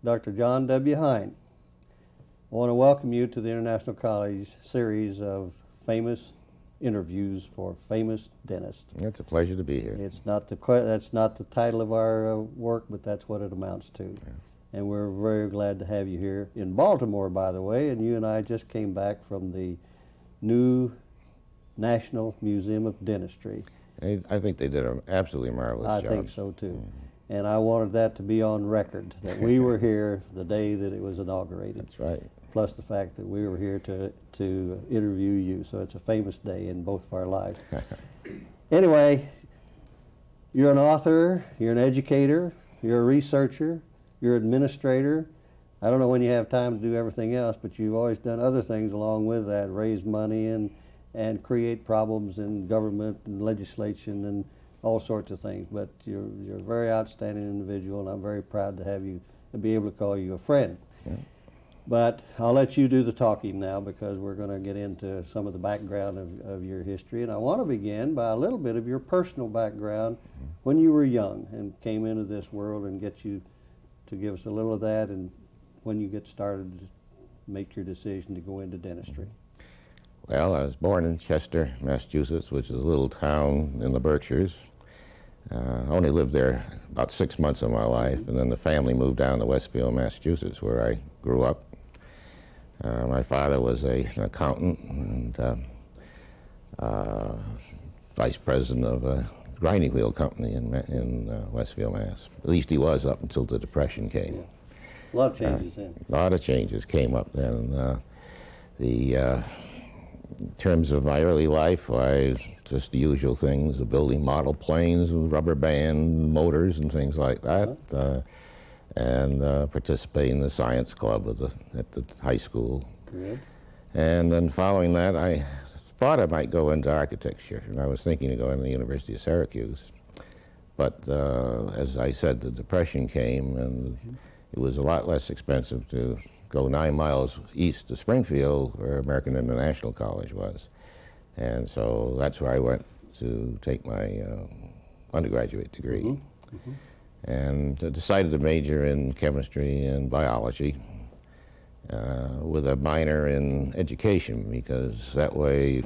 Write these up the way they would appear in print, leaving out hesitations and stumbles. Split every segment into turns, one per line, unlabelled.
Dr. John W. Hein. I want to welcome you to the International College series of famous interviews for famous dentists.
It's a pleasure to be here.
That's not the title of our work, but that's what it amounts to. Yeah. And we're very glad to have you here in Baltimore, by the way, and you and I just came back from the new National Museum of Dentistry.
I think they did an absolutely marvelous job.
I think so, too. And I wanted that to be on record, that we were here the day that it was inaugurated.
That's right.
Plus the fact that we were here to interview you. So it's a famous day in both of our lives. Anyway, you're an author, you're an educator, you're a researcher, you're an administrator. I don't know when you have time to do everything else, but you've always done other things along with that, raise money and create problems in government and legislation and all sorts of things. But you're a very outstanding individual, and I'm very proud to have you, to be able to call you a friend. Yeah. But I'll let you do the talking now, because we're going to get into some of the background of your history. And I want to begin by a little bit of your personal background when you were young and came into this world, and get you to give us a little of that, and when you get started to make your decision to go into dentistry.
Well, I was born in Chester, Massachusetts, which is a little town in the Berkshires. I only lived there about 6 months of my life, and then the family moved down to Westfield, Massachusetts, where I grew up. My father was an accountant and vice president of a grinding wheel company in Westfield, Mass. At least he was up until the Depression came.
Yeah. A lot of changes then.
A lot of changes came up then. In terms of my early life, just the usual things, building model planes with rubber band motors and things like that, and participating in the science club at the high school.
Good.
And then following that, I thought I might go into architecture, and I was thinking of going to the University of Syracuse. But as I said, the Depression came, and it was a lot less expensive to go 9 miles east to Springfield, where American International College was. And so that's where I went to take my undergraduate degree. And decided to major in chemistry and biology with a minor in education, because that way,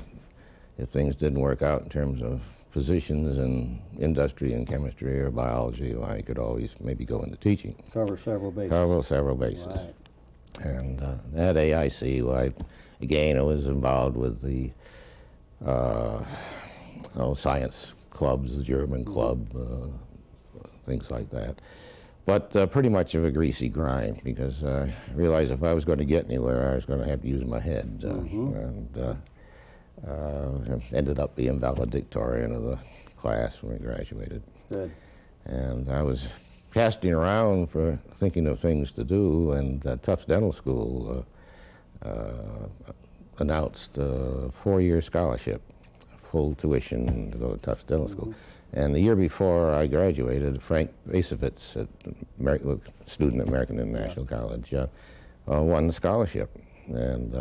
if things didn't work out in terms of positions in industry and chemistry or biology, well, I could always maybe go into teaching.
Cover several bases.
Cover several bases.
Right.
And at AIC, well, I was involved with the science clubs, the German club, things like that. But pretty much of a greasy grind, because I realized if I was going to get anywhere, I was going to have to use my head. And ended up being valedictorian of the class when we graduated.
Good.
And I was casting around for thinking of things to do, and Tufts Dental School announced a 4-year scholarship, full tuition to go to Tufts Dental School. And the year before I graduated, Frank Vasovitz, a student at American International College, won the scholarship. And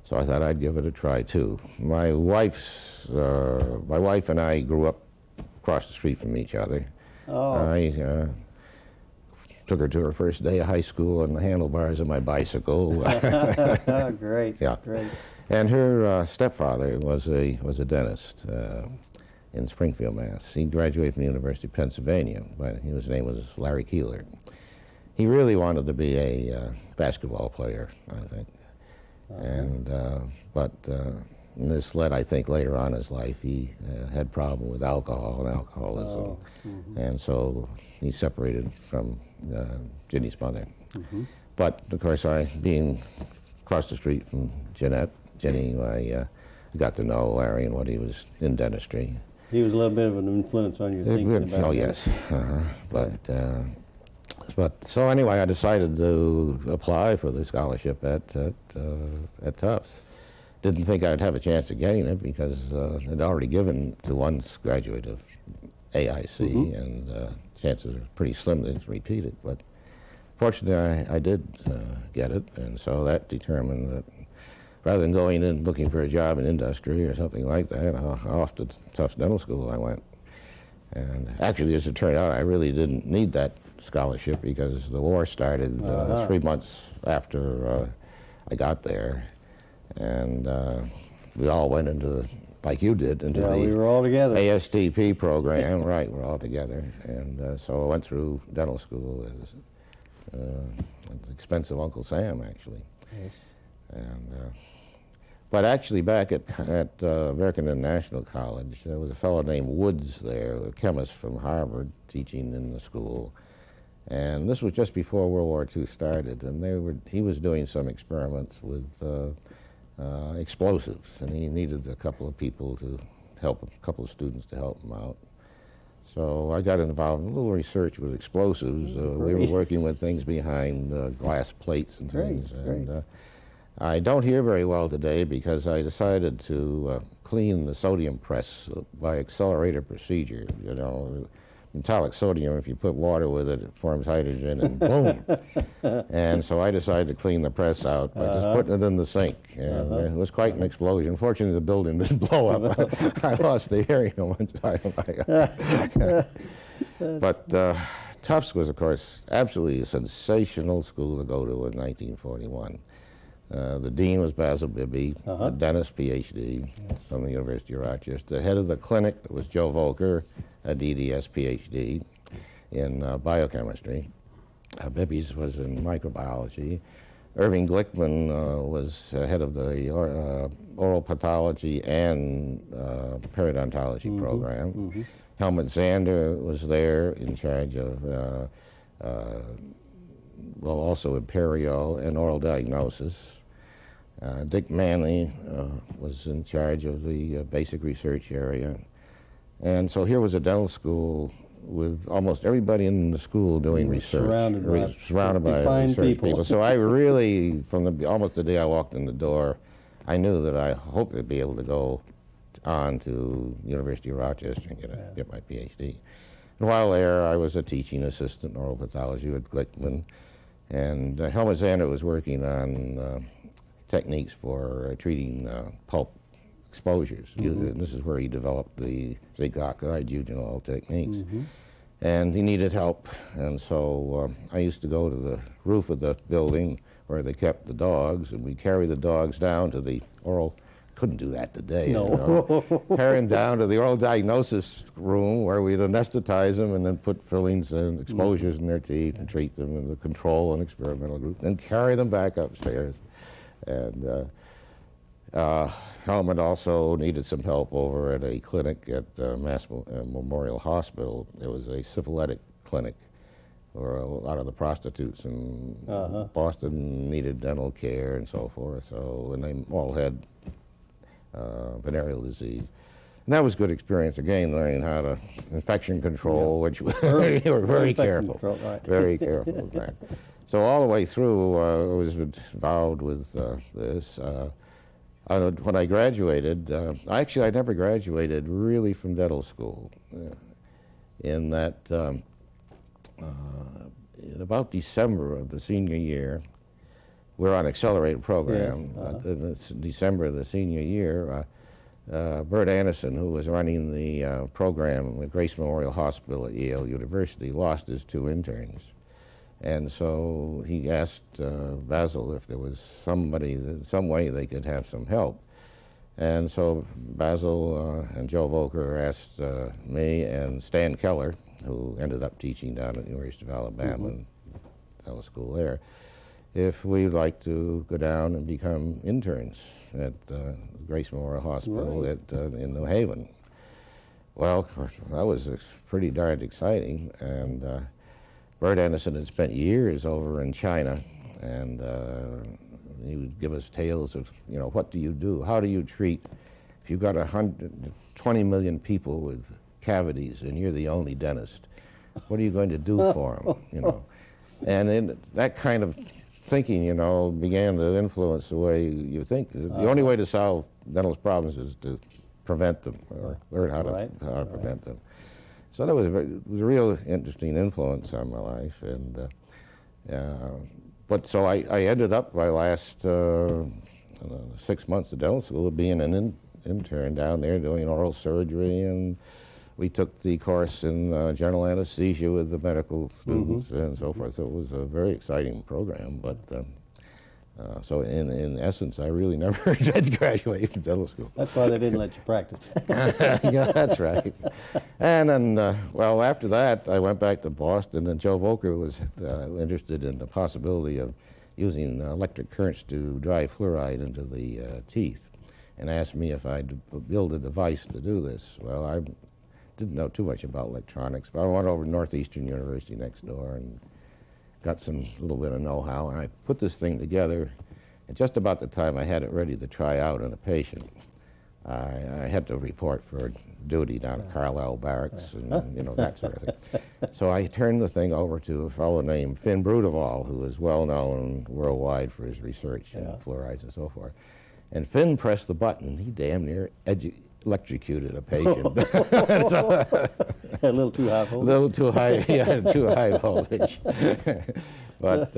so I thought I'd give it a try too. My wife and I grew up across the street from each other.
Oh.
I took her to her first day of high school on the handlebars of my bicycle.
Great,
yeah.
Great.
And her stepfather was a dentist in Springfield, Mass. He graduated from the University of Pennsylvania, but his name was Larry Keeler. He really wanted to be a basketball player, I think. And this led, I think, later on in his life, he had problem with alcohol and alcoholism. And so he separated from Ginny's mother. But, of course, being across the street from Ginny, I got to know Larry and what he was in dentistry.
He was a little bit of an influence on your thinking about it.
Oh, yes. But so anyway, I decided to apply for the scholarship at Tufts. Didn't think I'd have a chance of getting it, because I'd already given to one graduate of AIC, and chances are pretty slim to repeat it. But fortunately, I did get it, and so that determined that rather than going in looking for a job in industry or something like that, off to Tufts Dental School I went. And actually, as it turned out, I really didn't need that scholarship because the war started 3 months after I got there, and we all went into, like you did, into the
we were all together.
ASTP program. Right, we're all together, and so I went through dental school as the expense of Uncle Sam, actually.
Yes.
And but actually, back at American International College, there was a fellow named Woods there, a chemist from Harvard, teaching in the school. And this was just before World War II started, and he was doing some experiments with explosives, and he needed a couple of people to help, a couple of students to help him out. So I got involved in a little research with explosives. We were working with things behind glass plates and things. And I don't hear very well today because I decided to clean the sodium press by accelerator procedure. You know, metallic sodium, if you put water with it, it forms hydrogen and boom. And so I decided to clean the press out by just putting it in the sink. And it was quite an explosion. Fortunately, the building didn't blow up. I lost the hearing at one time. But Tufts was, of course, absolutely a sensational school to go to in 1941. The dean was Basil Bibby, a dentist, PhD, from the University of Rochester. The head of the clinic was Joe Volker, a DDS PhD in biochemistry. Bibby's was in microbiology. Irving Glickman was head of the oral pathology and periodontology program. Helmut Zander was there in charge of, well, also in perio and oral diagnosis. Dick Manley was in charge of the basic research area. And so here was a dental school with almost everybody in the school doing research. Surrounded by research people. So I really, from almost the day I walked in the door, I knew that I hoped to be able to go on to University of Rochester and get my PhD. And while there, I was a teaching assistant in oral pathology with Glickman. And Helmut Zander was working on techniques for treating pulp exposures. And this is where he developed the zinc oxide eugenol techniques. And he needed help, and so I used to go to the roof of the building where they kept the dogs, and we'd carry the dogs down to the oral, couldn't do that today, you know. Carry them down to the oral diagnosis room where we'd anesthetize them and then put fillings and exposures in their teeth and treat them in the control and experimental group, then carry them back upstairs. And Helmut also needed some help over at a clinic at Mass Memorial Hospital. It was a syphilitic clinic where a lot of the prostitutes in Boston needed dental care and so forth. So, and they all had venereal disease. And that was a good experience, again, learning how to infection control, which we were very careful, very careful of that. So all the way through, I was involved with this. When I graduated, actually I never graduated really from dental school. In that, in about December of the senior year, we're on accelerated program. In December of the senior year, Bert Anderson, who was running the program at Grace Memorial Hospital at Yale University, lost his 2 interns. And so he asked Basil if there was some way they could have some help. And so Basil and Joe Volker asked me and Stan Keller, who ended up teaching down at the University of Alabama and dental school there, if we'd like to go down and become interns at Grace Memorial Hospital in New Haven. Well, that was pretty darn exciting. And Bert Anderson had spent years over in China, and he would give us tales of, you know, what do you do? How do you treat, if you've got 120 million people with cavities and you're the only dentist, what are you going to do for them, you know? And that kind of thinking, you know, began to influence the way you think. The only way to solve dental problems is to prevent them, or learn how to prevent them. So that was it was a real interesting influence on my life, and but so I ended up my last 6 months of dental school being an intern down there doing oral surgery, and we took the course in general anesthesia with the medical students and so forth. So it was a very exciting program. But so in essence, I really never did graduate from dental school.
That's why they didn't let you practice.
Yeah, that's right. And then, well, after that, I went back to Boston, and Joe Volcker was interested in the possibility of using electric currents to drive fluoride into the teeth, and asked me if I'd build a device to do this. Well, I didn't know too much about electronics, but I went over to Northeastern University next door and got some little bit of know-how, and I put this thing together. And just about the time I had it ready to try out on a patient, I had to report for duty down at Carlisle Barracks and, you know, that sort of thing. So I turned the thing over to a fellow named Finn Brudeval, who is well known worldwide for his research in fluorides and so forth. And Finn pressed the button. He damn near electrocuted a patient.
A little too high voltage.
A little too high, yeah, too high voltage. But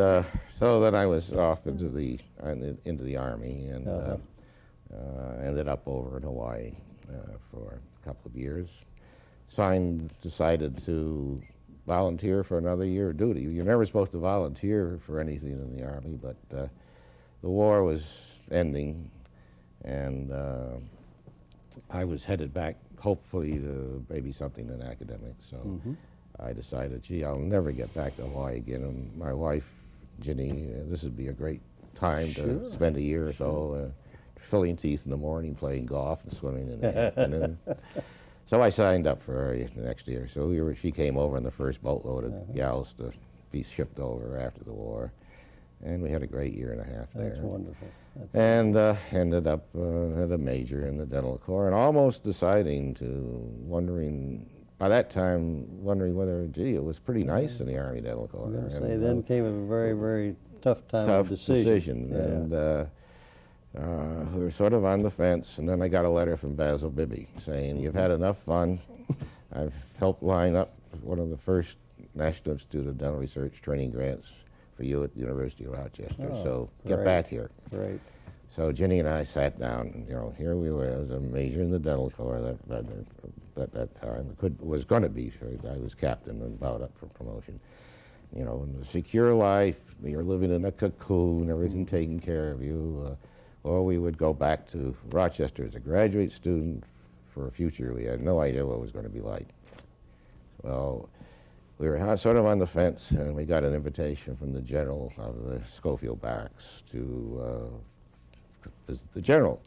so then I was off into the Army and ended up over in Hawaii for a couple of years. Decided to volunteer for another year of duty. You're never supposed to volunteer for anything in the Army, but the war was ending, and I was headed back, hopefully, to maybe something in academics. So I decided, gee, I'll never get back to Hawaii again. And my wife, Ginny, this would be a great time to spend a year or so filling teeth in the morning, playing golf and swimming in the afternoon. So I signed up for her the next year. So she came over in the first boatload of gals to be shipped over after the war. And we had a great year and a half there.
That's wonderful.
And ended up at a major in the dental corps, and almost deciding by that time, wondering whether, gee, it was pretty nice in the Army Dental Corps.
I was going to say, then came a very, very tough time of decision.
And we were sort of on the fence, and then I got a letter from Basil Bibby saying, you've had enough fun. I've helped line up one of the first National Institute of Dental Research training grants for you at the University of Rochester, so get back here.
Great.
So Ginny and I sat down, and, you know, here we were as a major in the dental corps at that time. Was going to be, I was captain and about up for promotion. You know, in a secure life, you're living in a cocoon, everything taken care of you. Or we would go back to Rochester as a graduate student for a future we had no idea what it was going to be like. Well, we were sort of on the fence, and we got an invitation from the general of the Schofield Barracks to visit the general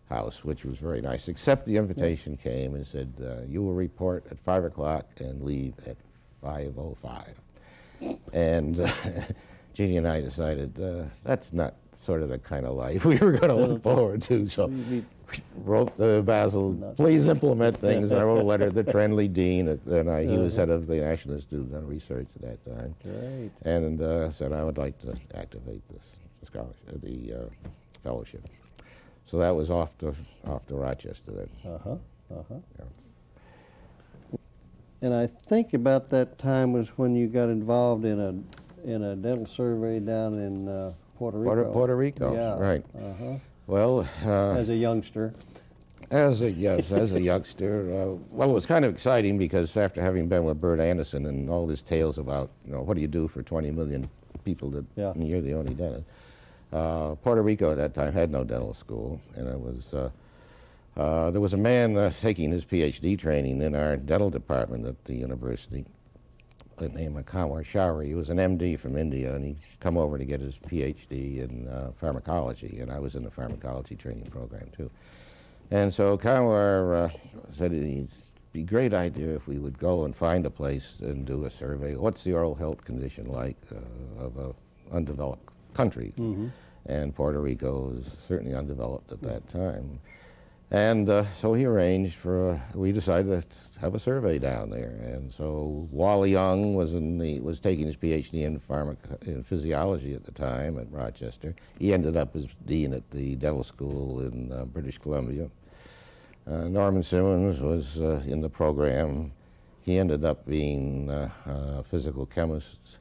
house, which was very nice, except the invitation came and said, you will report at 5 o'clock and leave at 5:05. And Jeannie and I decided that's not sort of the kind of life we were going to look forward to, so wrote to Basil, please implement things, and I wrote a letter to Trenley Dean, and he was head of the National Institute of Dental Research at that time.
Great.
And said I would like to activate this scholarship, the fellowship. So that was off to Rochester then. Yeah.
And I think about that time was when you got involved in a dental survey down in Puerto Rico.
Puerto Rico,
yeah.
Right. Well,
as a youngster.
As a youngster, well, it was kind of exciting because after having been with Bert Anderson and all his tales about, you know, what do you do for 20 million people that and you're the only dentist. Puerto Rico at that time had no dental school, and it was there was a man taking his PhD training in our dental department at the university named Kanwar Showry. He was an MD from India, and he'd come over to get his PhD in pharmacology, and I was in the pharmacology training program too. And so Kanwar said it'd be a great idea if we would go and find a place and do a survey. What's the oral health condition like of an undeveloped country? And Puerto Rico was certainly undeveloped at that time. And so he arranged we decided to have a survey down there. And so Wally Young was taking his PhD in physiology at the time at Rochester. He ended up as dean at the dental school in British Columbia. Norman Simmons was in the program. He ended up being a physical chemist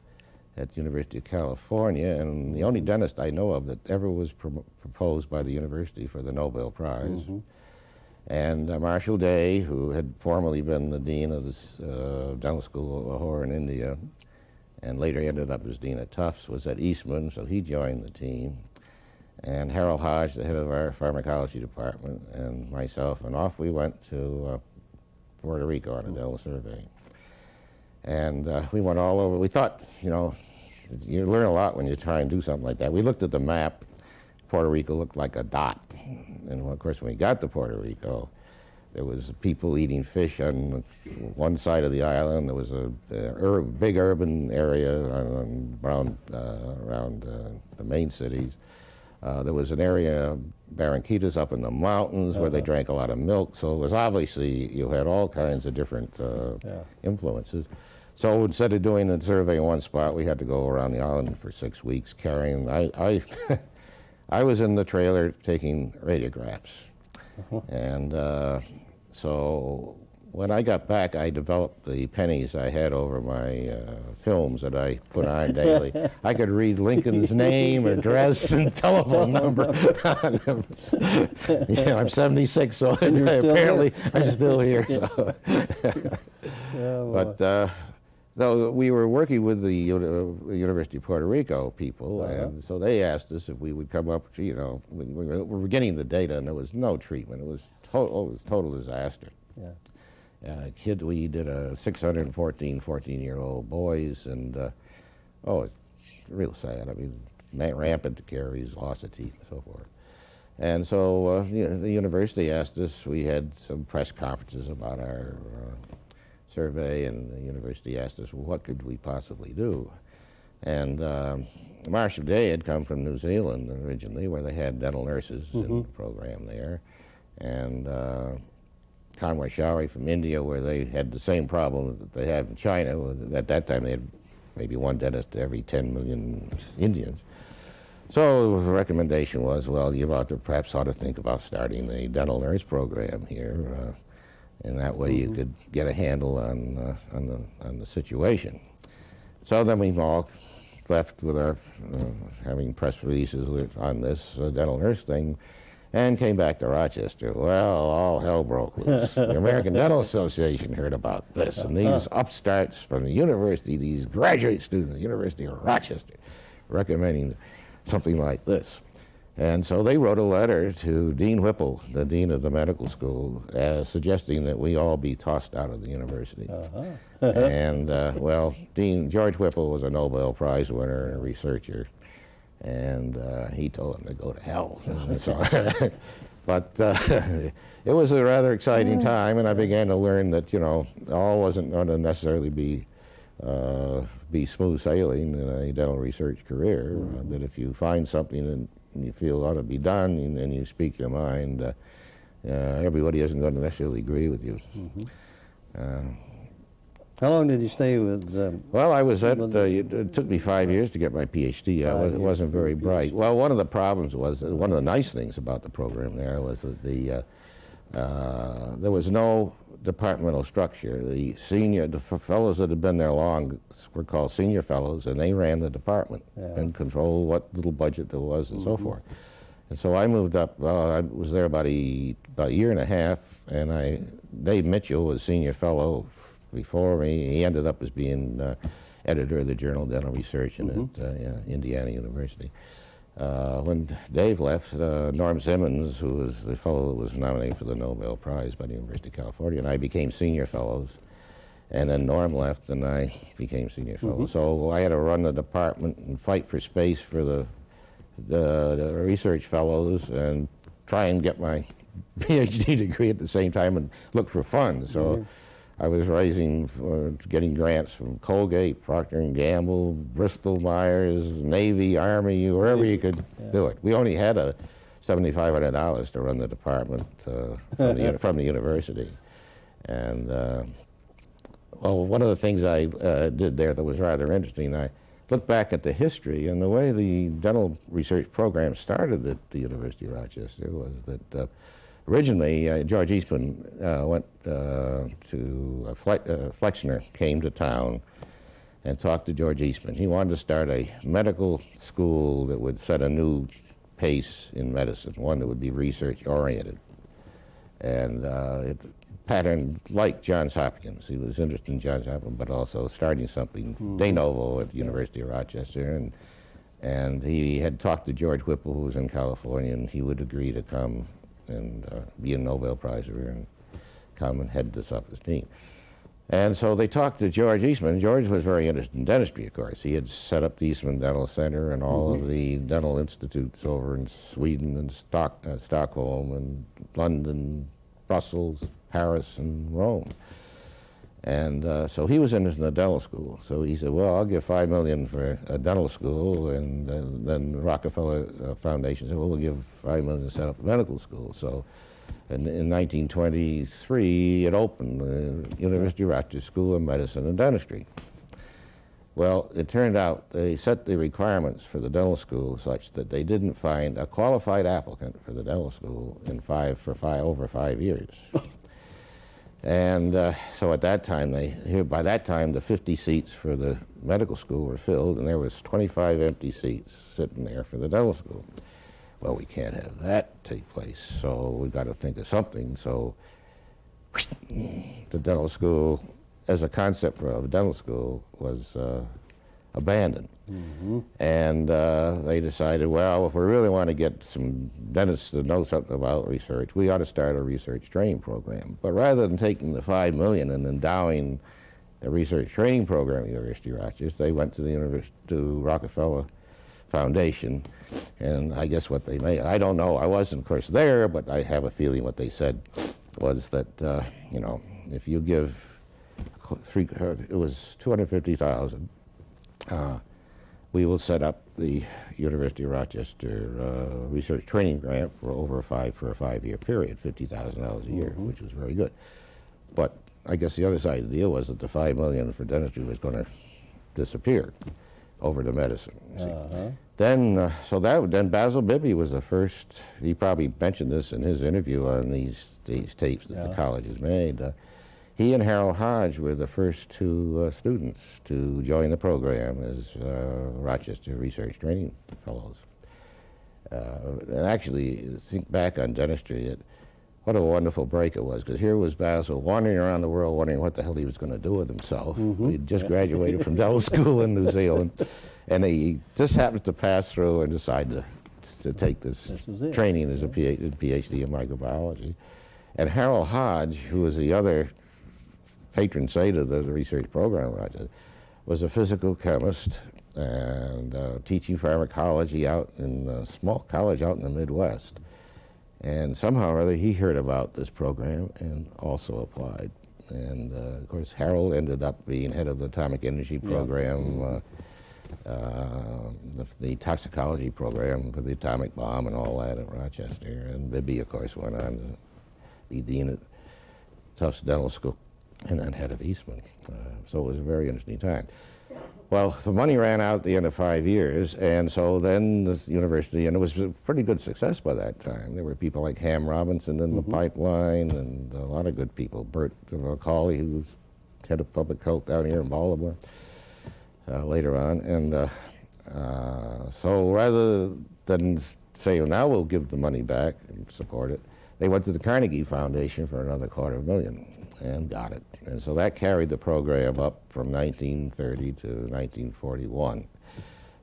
at the University of California, and the only dentist I know of that ever was proposed by the university for the Nobel Prize. And Marshall Day, who had formerly been the dean of this dental school of Lahore in India, and later ended up as dean at Tufts, was at Eastman, so he joined the team. And Harold Hodge, the head of our pharmacology department, and myself, and off we went to Puerto Rico on a dental survey. And we went all over. We thought, you know, you learn a lot when you try and do something like that. We looked at the map. Puerto Rico looked like a dot. And of course, when we got to Puerto Rico, there was people eating fish on one side of the island. There was a big urban area around the main cities. There was an area, Barranquitas, up in the mountains where they drank a lot of milk. So it was obviously, you had all kinds of different influences. So instead of doing a survey in one spot, we had to go around the island for 6 weeks carrying. I was in the trailer taking radiographs. And so when I got back, I developed the pennies I had over my films that I put on daily. I could read Lincoln's name, address, and telephone number. You know, I'm 76, so apparently I'm still here. So. But so we were working with the University of Puerto Rico people, and so they asked us if we would come up. You know, we were getting the data, and there was no treatment. It was total disaster. Kid, we did 614 14-year-old boys, and it's real sad. I mean, rampant caries, loss of teeth, and so forth. And so the university asked us. We had some press conferences about our survey, and the university asked us, well, what could we possibly do? And Marshall Day had come from New Zealand originally, where they had dental nurses in the program there, and Conway Shawry from India, where they had the same problem that they have in China. At that time, they had maybe one dentist to every 10 million Indians. So the recommendation was, well, you ought to think about starting a dental nurse program here, and that way you could get a handle on the situation. So then we all left with our having press releases on this dental nurse thing, and came back to Rochester. Well, all hell broke loose. The American Dental Association heard about this, and these upstarts from the university, these graduate students at the University of Rochester, recommending something like this. And so they wrote a letter to Dean Whipple, the dean of the medical school, suggesting that we all be tossed out of the university. And, well, Dean George Whipple was a Nobel Prize winner and a researcher, and he told them to go to hell. But it was a rather exciting time, and I began to learn that, you know, all wasn't going to necessarily be smooth sailing in a dental research career, that if you find something that you feel ought to be done and you speak your mind, everybody isn't going to necessarily agree with you.
How long did you stay with
Well, I was at, it took me 5 years to get my PhD. It wasn't very bright. Well, one of the problems was, one of the nice things about the program there was that there was no departmental structure. The fellows that had been there long were called senior fellows, and they ran the department and controlled what little budget there was and so forth. And so I moved up. Well, I was there about a year and a half, and Dave Mitchell was senior fellow before me. He ended up as being editor of the Journal of Dental Research at Indiana University. When Dave left, Norm Simmons, who was the fellow that was nominated for the Nobel Prize by the University of California, and I became senior fellows. And then Norm left, and I became senior fellow. So I had to run the department and fight for space for the research fellows and try and get my PhD degree at the same time and look for funds. So I was getting grants from Colgate, Procter & Gamble, Bristol Myers, Navy, Army, wherever you could do it. We only had $7,500 to run the department from the university. And well, one of the things I did there that was rather interesting, I looked back at the history, and the way the dental research program started at the University of Rochester was that originally, George Eastman went to Flexner came to town and talked to George Eastman. He wanted to start a medical school that would set a new pace in medicine, one that would be research-oriented. And it patterned like Johns Hopkins. He was interested in Johns Hopkins, but also starting something de novo at the University of Rochester. And he had talked to George Whipple, who was in California, and he would agree to come and be a Nobel Prize winner and come and head this up as dean. And so they talked to George Eastman. George was very interested in dentistry, of course. He had set up the Eastman Dental Center and all of the dental institutes over in Sweden and Stockholm and London, Brussels, Paris, and Rome. And so he was interested in a dental school. So he said, well, I'll give $5 million for a dental school. And then the Rockefeller Foundation said, well, we'll give $5 million to set up a medical school. So in 1923, it opened, the University of Rochester School of Medicine and Dentistry. Well, it turned out they set the requirements for the dental school such that they didn't find a qualified applicant for the dental school in over 5 years. And so at that time, by that time, the 50 seats for the medical school were filled, and there was 25 empty seats sitting there for the dental school. Well, we can't have that take place, so we've got to think of something. So the dental school, as a concept for a dental school, was abandoned. And they decided, well, if we really want to get some dentists to know something about research, we ought to start a research training program. But rather than taking the $5 million and endowing a research training program at the University of Rochester, they went to Rockefeller Foundation, and I guess what they made, I don't know, I wasn't, of course, there, but I have a feeling what they said was that, you know, if you give it was $250,000, we will set up the University of Rochester research training grant for a 5-year period, $50,000 a year, which was very good. But I guess the other side of the deal was that the $5 million for dentistry was going to disappear over to medicine. Then Basil Bibby was the first. He probably mentioned this in his interview on these tapes that the college has made. He and Harold Hodge were the first two students to join the program as Rochester Research Training Fellows. And actually, think back on dentistry, what a wonderful break it was, because here was Basil wandering around the world wondering what the hell he was going to do with himself. He'd just graduated from dental school in New Zealand, and he just happened to pass through and decide to take this training as a PhD in microbiology. And Harold Hodge, who was the other patron saint of the research program, Roger, was a physical chemist and teaching pharmacology out in a small college out in the Midwest. And somehow or other, he heard about this program and also applied. And of course, Harold ended up being head of the atomic energy program, the toxicology program for the atomic bomb and all that at Rochester. And Bibby, of course, went on to be dean at Tufts Dental School and then head of Eastman. So it was a very interesting time. Well, the money ran out at the end of 5 years, and so then the university, and it was a pretty good success by that time. There were people like Ham Robinson in the pipeline, and a lot of good people. Bert Macaulay, who was head of public health down here in Baltimore later on. And so rather than say, well, now we'll give the money back and support it, they went to the Carnegie Foundation for another $250,000 and got it. And so that carried the program up from 1930 to 1941.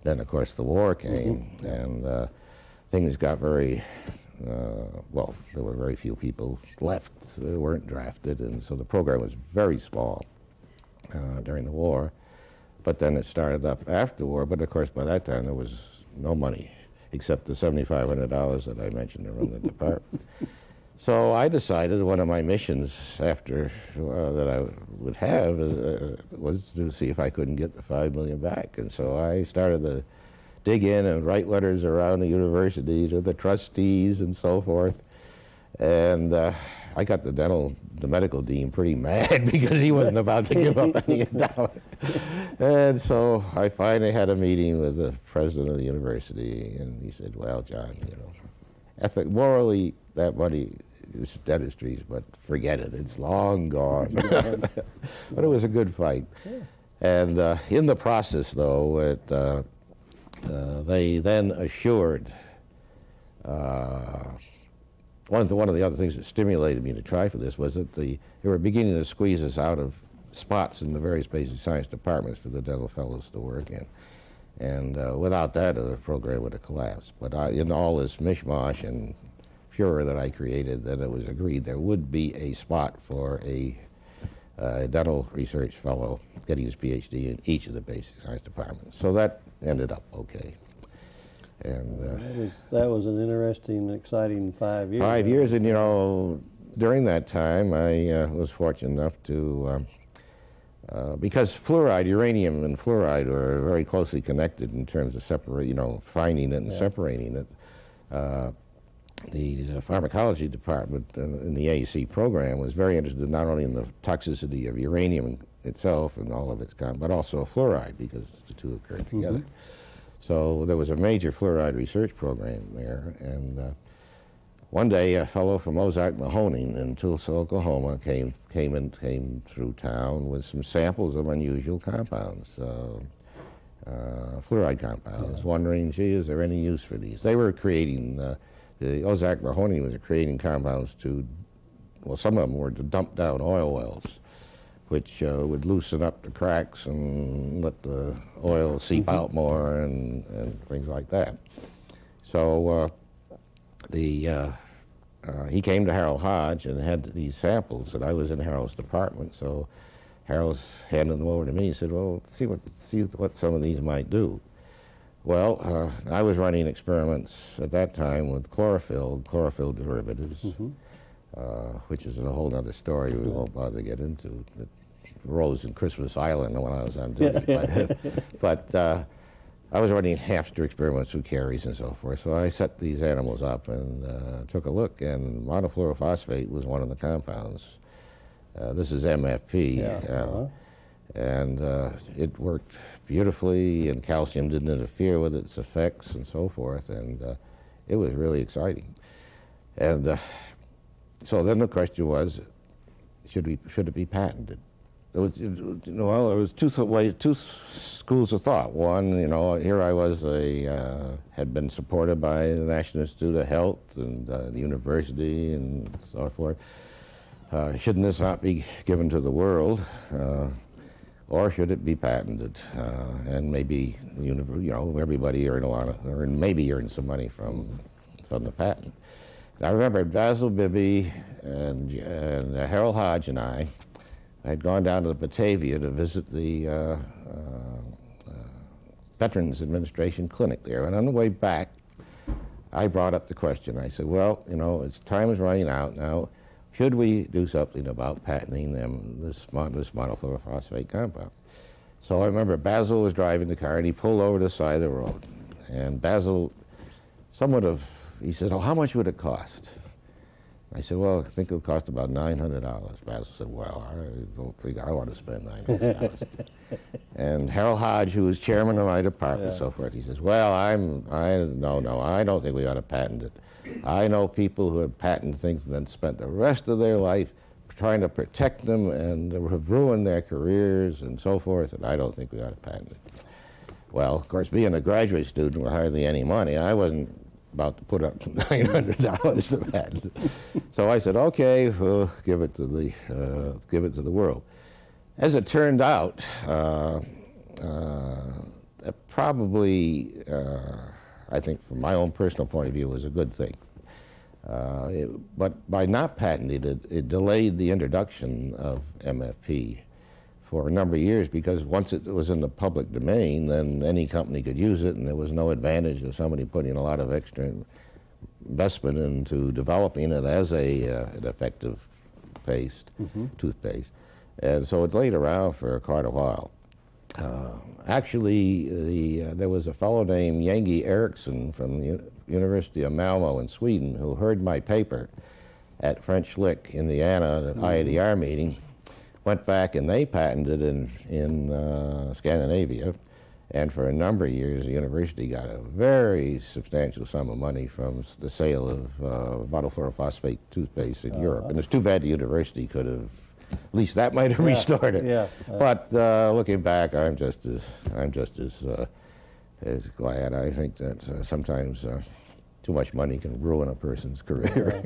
Then, of course, the war came, and things got very, well, there were very few people left who weren't drafted, and so the program was very small during the war. But then it started up after the war, but of course, by that time, there was no money except the $7,500 that I mentioned to run the department. So I decided one of my missions after that I would have was to see if I couldn't get the $5 million back. And so I started to dig in and write letters around the university to the trustees and so forth. And I got the medical dean pretty mad because he wasn't about to give up any endowment. And so I finally had a meeting with the president of the university, and he said, well, John, you know, morally, that money is dentistry's, but forget it. It's long gone. But it was a good fight. And in the process, though, they then assured one of the other things that stimulated me to try for this was that they were beginning to squeeze us out of spots in the various basic science departments for the dental fellows to work in. And without that, the program would have collapsed. But in all this mishmash and furor that I created, then it was agreed there would be a spot for a dental research fellow getting his PhD in each of the basic science departments. So that ended up okay. And
that was an interesting, exciting 5 years.
5 years, and you know, during that time, I was fortunate enough to, because fluoride, uranium and fluoride are very closely connected in terms of finding it and separating it. The pharmacology department in the AEC program was very interested not only in the toxicity of uranium itself and all of its but also fluoride, because the two occurred together. So there was a major fluoride research program there, and one day a fellow from Ozark Mahoning in Tulsa, Oklahoma came through town with some samples of unusual compounds, fluoride compounds, wondering, gee, is there any use for these? They were creating, the Ozark Mahoning was creating compounds to, well, some of them were to dump down oil wells, which would loosen up the cracks and let the oil seep out more and things like that. So he came to Harold Hodge and had these samples, and I was in Harold's department, so Harold's handed them over to me. He said, well, see what some of these might do. Well, I was running experiments at that time with chlorophyll derivatives, which is a whole other story we won't bother to get into. It rose in Christmas Island when I was on duty. But I was running hamster experiments with caries and so forth, so I set these animals up and took a look, and monofluorophosphate was one of the compounds. This is MFP, and it worked beautifully, and calcium didn't interfere with its effects and so forth, and it was really exciting. And so then the question was, should it be patented? There was two schools of thought. One, here I was, had been supported by the National Institute of Health and the university and so forth. Shouldn't this not be given to the world, or should it be patented? And maybe everybody maybe earn some money from the patent. And I remember Basil Bibby and Harold Hodge and I had gone down to Batavia to visit the Veterans Administration clinic there. And on the way back, I brought up the question. I said, well, time is running out now. Should we do something about patenting this monofluorophosphate compound? So I remember Basil was driving the car, and he pulled over to the side of the road. And Basil, he said, oh, how much would it cost? I said, well, I think it'll cost about $900. Basil said, well, I don't think I want to spend $900. And Harold Hodge, who was chairman of my department, so forth, he says, well, no, I don't think we ought to patent it. I know people who have patented things and then spent the rest of their life trying to protect them and have ruined their careers and so forth, and I don't think we ought to patent it. Well, of course, being a graduate student with hardly any money, I wasn't about to put up $900 to patent it. So I said, okay, we'll give it to the world. As it turned out, probably, I think from my own personal point of view, was a good thing. But by not patenting it, it delayed the introduction of MFP for a number of years, because once it was in the public domain, then any company could use it, and there was no advantage of somebody putting a lot of extra investment into developing it as an effective toothpaste. And so it laid around for quite a while. Actually, there was a fellow named Yangi Eriksson from the University of Malmo in Sweden who heard my paper at French Lick, Indiana, at an IADR meeting, went back and they patented in Scandinavia, and for a number of years the university got a very substantial sum of money from the sale of monofluorophosphate toothpaste in Europe. And it's too bad the university could have, at least that might have restored it. But looking back, I'm just as glad. I think that sometimes too much money can ruin a person's career.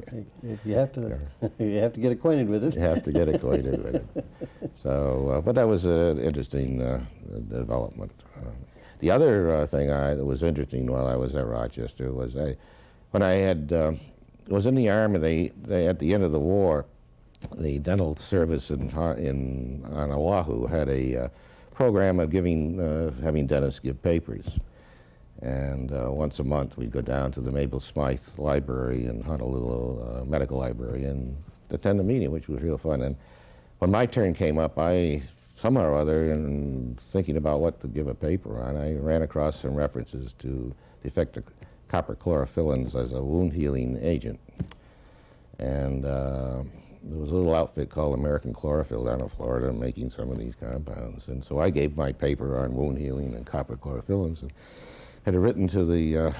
You have to, you have to get acquainted with it.
You have to get acquainted with it. So, but that was an interesting development. The other thing that was interesting while I was at Rochester was when I had was in the Army. They at the end of the war, the dental service on Oahu had a program of having dentists give papers. And once a month, we'd go down to the Mabel Smythe Library in Honolulu Medical Library and attend a meeting, which was real fun. And when my turn came up, somehow or other, in thinking about what to give a paper on, I ran across some references to the effect of copper chlorophyllan's as a wound healing agent. And there was a little outfit called American Chlorophyll down in Florida making some of these compounds. And so I gave my paper on wound healing and copper chlorophyllan's and had written to the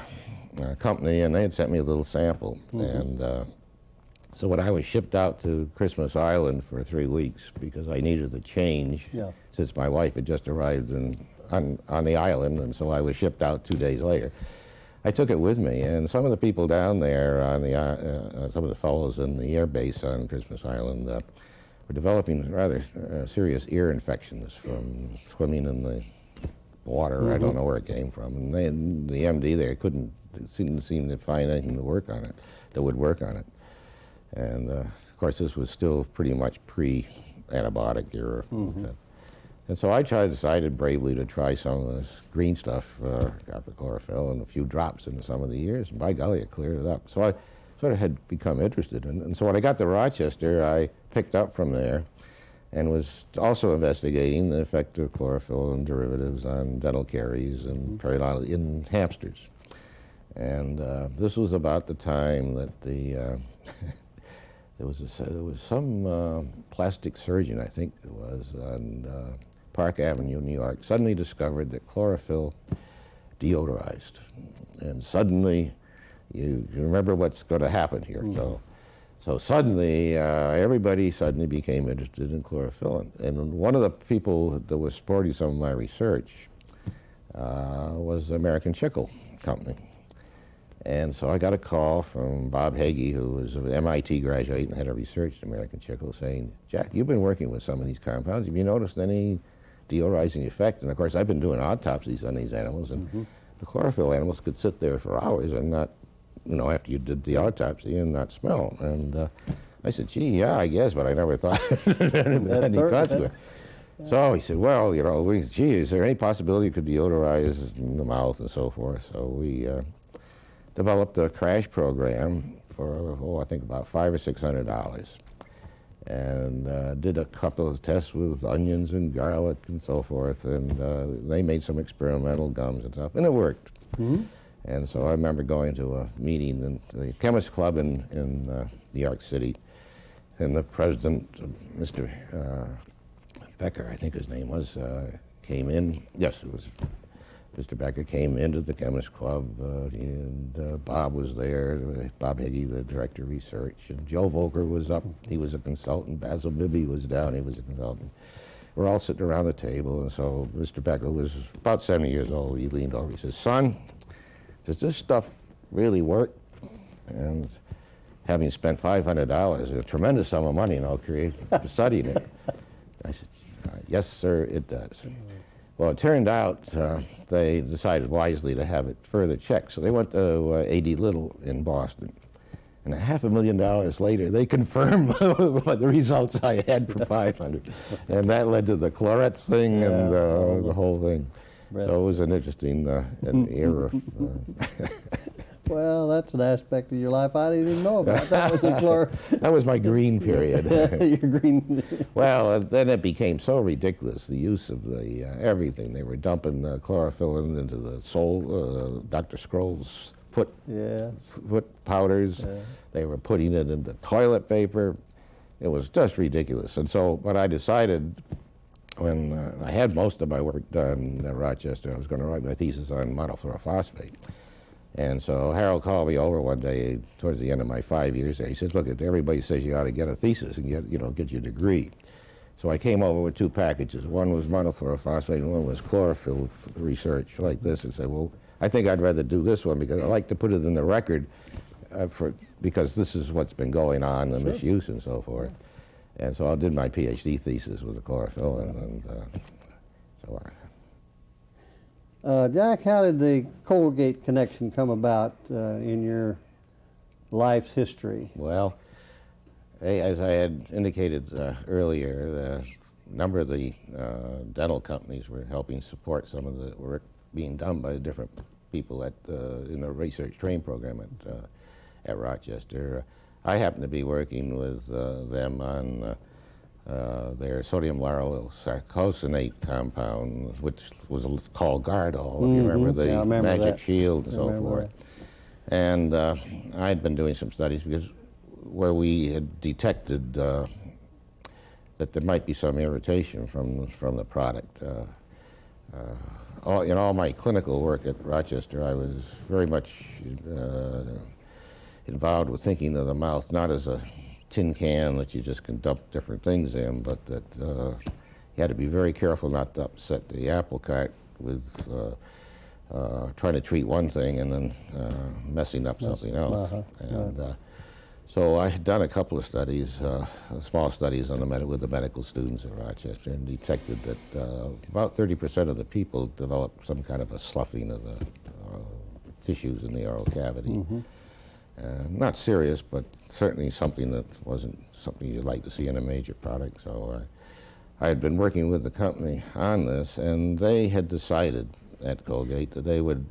company, and they had sent me a little sample. And so when I was shipped out to Christmas Island for 3 weeks because I needed the change, since my wife had just arrived on the island, and so I was shipped out 2 days later. I took it with me, and some of the people down there on the some of the fellows in the air base on Christmas Island were developing rather serious ear infections from swimming in the water. I don't know where it came from, and the MD there didn't seem to find anything to work on it that would work on it. And of course, this was still pretty much pre-antibiotic era. And so I decided bravely to try some of this green stuff, copper chlorophyll, and a few drops into some of the ears, and by golly, it cleared it up. So I sort of had become interested in it. And so when I got to Rochester, I picked up from there and was also investigating the effect of chlorophyll and derivatives on dental caries and periodontal in hamsters. And this was about the time that there was some plastic surgeon, I think it was, on Park Avenue, New York, suddenly discovered that chlorophyll deodorized. And suddenly, you remember what's going to happen here. So suddenly, everybody suddenly became interested in chlorophyll. And one of the people that was supporting some of my research was the American Chicle Company. And so I got a call from Bob Hagee, who was an MIT graduate and had a research at American Chicle, saying, "Jack, you've been working with some of these compounds. Have you noticed any deodorizing effect?" And of course, I've been doing autopsies on these animals, and the chlorophyll animals could sit there for hours and not, after you did the autopsy, and not smell. And I said, "Gee, yeah, I guess, but I never thought any consequence." So he said, "Well, gee, is there any possibility you could deodorize in the mouth and so forth?" So we developed a crash program for, I think about $500 or $600, and did a couple of tests with onions and garlic and so forth, and they made some experimental gums and stuff, and it worked. And so I remember going to a meeting in the Chemist Club in New York City, and the president, Mr. Becker, I think his name was, came in. Yes, it was Mr. Becker came into the Chemist Club, and Bob was there, Bob Hagee, the director of research, and Joe Volker was up. He was a consultant. Basil Bibby was down. He was a consultant. We're all sitting around the table, and so Mr. Becker was about 70 years old. He leaned over. He says, "Son, does this stuff really work?" And having spent $500, a tremendous sum of money, studying it, I said, "Yes, sir, it does." Well, it turned out they decided wisely to have it further checked. So they went to A.D. Little in Boston. And $500,000 later, they confirmed the results I had for $500. And that led to the Clorets thing and the whole thing. Really? So it was an interesting era.
Well, that's an aspect of your life I didn't even know about. That was the
That was my green period.
Your green.
Well, then it became so ridiculous, the use of the everything. They were dumping chlorophyll into the sole, Dr. Scroll's foot powders. Yeah. They were putting it into toilet paper. It was just ridiculous. And so what I decided, when I had most of my work done at Rochester, I was going to write my thesis on monofluorophosphate. And so Harold called me over one day towards the end of my 5 years there. He says, "Look, everybody says you ought to get a thesis and get your degree." So I came over with 2 packages. One was monofluorophosphate and one was chlorophyll research like this. And said, "Well, I think I'd rather do this one because I like to put it in the record because this is what's been going on, the misuse and so forth. And so I did my PhD thesis with the chlorophyll, and so on.
Jack, how did the Colgate connection come about in your life's history?
Well, as I had indicated earlier, a number of the dental companies were helping support some of the work being done by different people in the research train program at Rochester. I happened to be working with them on their sodium lauryl sarcosinate compound, which was called Gardol, if you remember, the magic shield and so forth. And I'd been doing some studies because where we had detected that there might be some irritation from the product. In all my clinical work at Rochester, I was very much involved with thinking of the mouth not as a tin can that you just can dump different things in, but that you had to be very careful not to upset the apple cart with trying to treat one thing and then messing up something else. And so I had done a couple of studies, small studies on with the medical students at Rochester, and detected that about 30% of the people developed some kind of a sloughing of the tissues in the oral cavity. Not serious, but certainly something that wasn't something you'd like to see in a major product. So I had been working with the company on this, and they had decided at Colgate that they would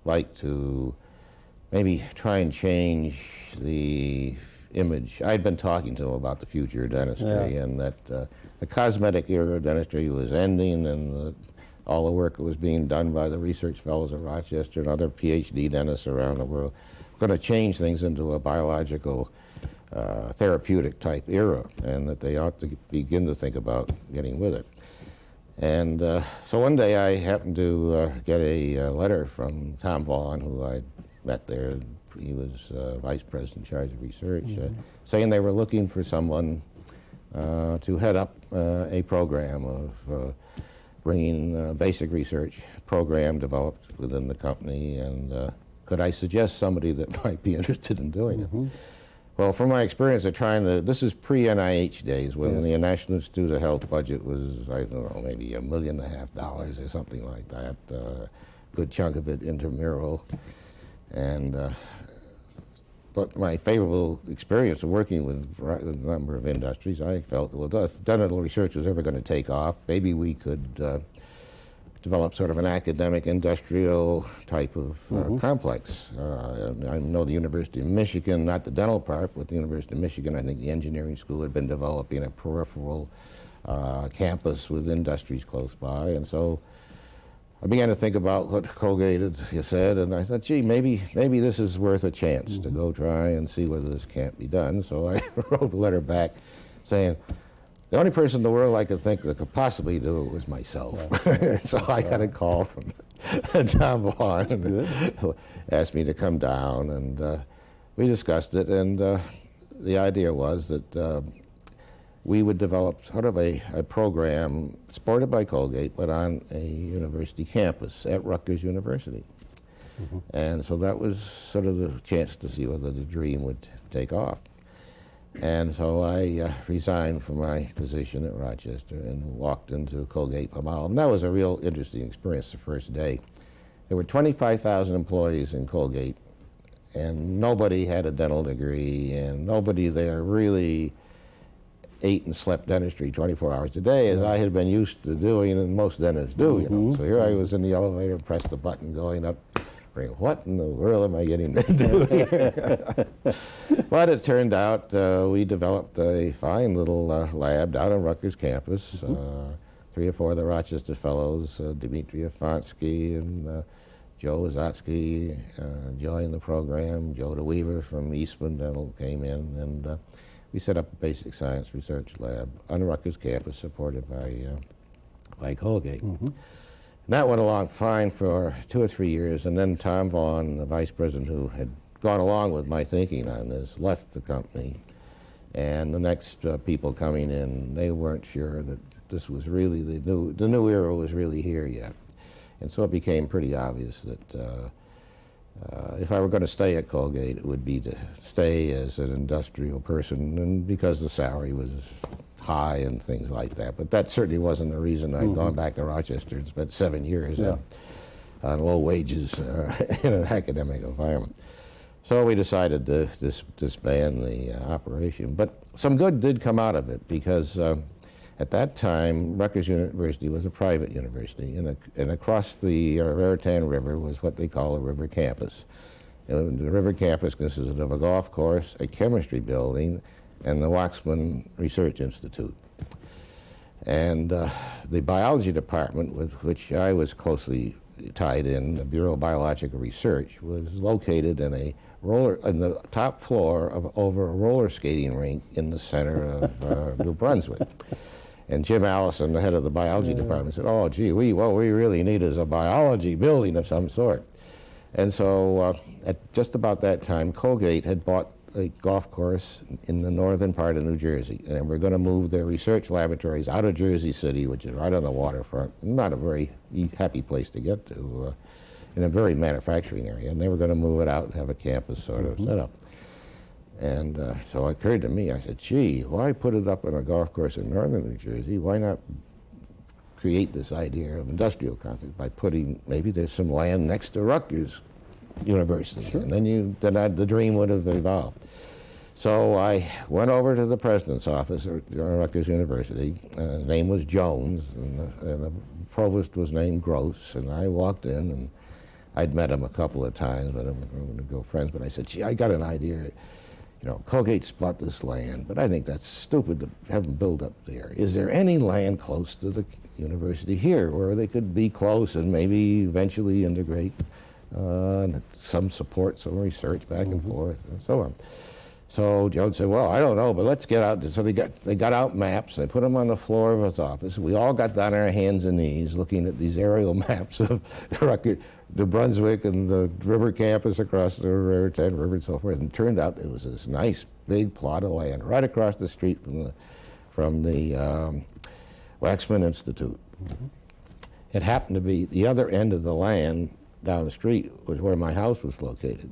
like to maybe try and change the image. I'd been talking to them about the future of dentistry, and that the cosmetic era of dentistry was ending, and all the work that was being done by the research fellows at Rochester and other PhD dentists around the world going to change things into a biological therapeutic type era, and that they ought to begin to think about getting with it. And so one day I happened to get a letter from Tom Vaughan, who I met there. He was vice president in charge of research, saying they were looking for someone to head up a program of bringing basic research program developed within the company, and could I suggest somebody that might be interested in doing it? Well, from my experience of trying to, this is pre-NIH days when the National Institute of Health budget was, I don't know, maybe $1.5 million or something like that. Good chunk of it intramural. And but my favorable experience of working with a number of industries, I felt, well, if dental research was ever going to take off, maybe we could develop sort of an academic industrial type of complex. I know the University of Michigan, not the dental part, but the University of Michigan, I think the engineering school had been developing a peripheral campus with industries close by, and so I began to think about what Colgate had said, and I thought, gee, maybe this is worth a chance to go try and see whether this can't be done. So I wrote a letter back saying, the only person in the world I could think that could possibly do it was myself. So I got a call from Tom Vaughan and asked me to come down, and we discussed it, and the idea was that we would develop sort of a program supported by Colgate, but on a university campus at Rutgers University. And so that was sort of the chance to see whether the dream would take off. And so I resigned from my position at Rochester and walked into Colgate Palmolive. And that was a real interesting experience the first day. There were 25,000 employees in Colgate, and nobody had a dental degree, and nobody there really ate and slept dentistry 24 hours a day, as I had been used to doing, and most dentists do, you know. So here I was in the elevator, pressed the button going up, what in the world am I getting to do here? But it turned out we developed a fine little lab down on Rutgers campus. 3 or 4 of the Rochester fellows, Dmitry Afonsky and Joe Wazotsky, joined the program. Joe DeWeaver from Eastman Dental came in, and we set up a basic science research lab on Rutgers campus supported by Colgate. And that went along fine for 2 or 3 years, and then Tom Vaughan, the vice president who had gone along with my thinking on this, left the company. And the next people coming in, they weren't sure that this was really the new era was really here yet. And so it became pretty obvious that if I were going to stay at Colgate, it would be to stay as an industrial person, and because the salary was high and things like that. But that certainly wasn't the reason I'd gone back to Rochester and spent 7 years on low wages in an academic environment. So we decided to disband the operation. But some good did come out of it, because at that time, Rutgers University was a private university, and across the Raritan River was what they call a river campus. And the river campus consisted of a golf course, a chemistry building, and the Waxman Research Institute. And the biology department, with which I was closely tied in, the Bureau of Biological Research, was located in the top floor over a roller skating rink in the center of New Brunswick. And Jim Allison, the head of the biology department, said, "Oh, gee, what we really need is a biology building of some sort." And so at just about that time, Colgate had bought a golf course in the northern part of New Jersey, and we're going to move their research laboratories out of Jersey City, which is right on the waterfront, not a very happy place to get to, in a very manufacturing area, and they were going to move it out and have a campus sort of set up. And so it occurred to me, I said, gee, why put it up on a golf course in northern New Jersey? Why not create this idea of industrial concept by putting, maybe there's some land next to Rutgers University, and then the dream would have evolved. So I went over to the president's office at Rutgers University. His name was Jones, and the provost was named Gross, and I walked in, and I'd met him a couple of times, but we were going to go friends, but I said, gee, I got an idea. You know, Colgate's bought this land, but I think that's stupid to have them build up there. Is there any land close to the university here where they could be close and maybe eventually integrate some support, some research back and forth, and so on? So Jones said, well, I don't know, but let's get out. So they got out maps, and they put them on the floor of his office. We all got down on our hands and knees looking at these aerial maps of New Brunswick and the river campus across the Raritan River and so forth. And it turned out there was this nice big plot of land right across the street from the Waxman Institute. It happened to be the other end of the land down the street was where my house was located.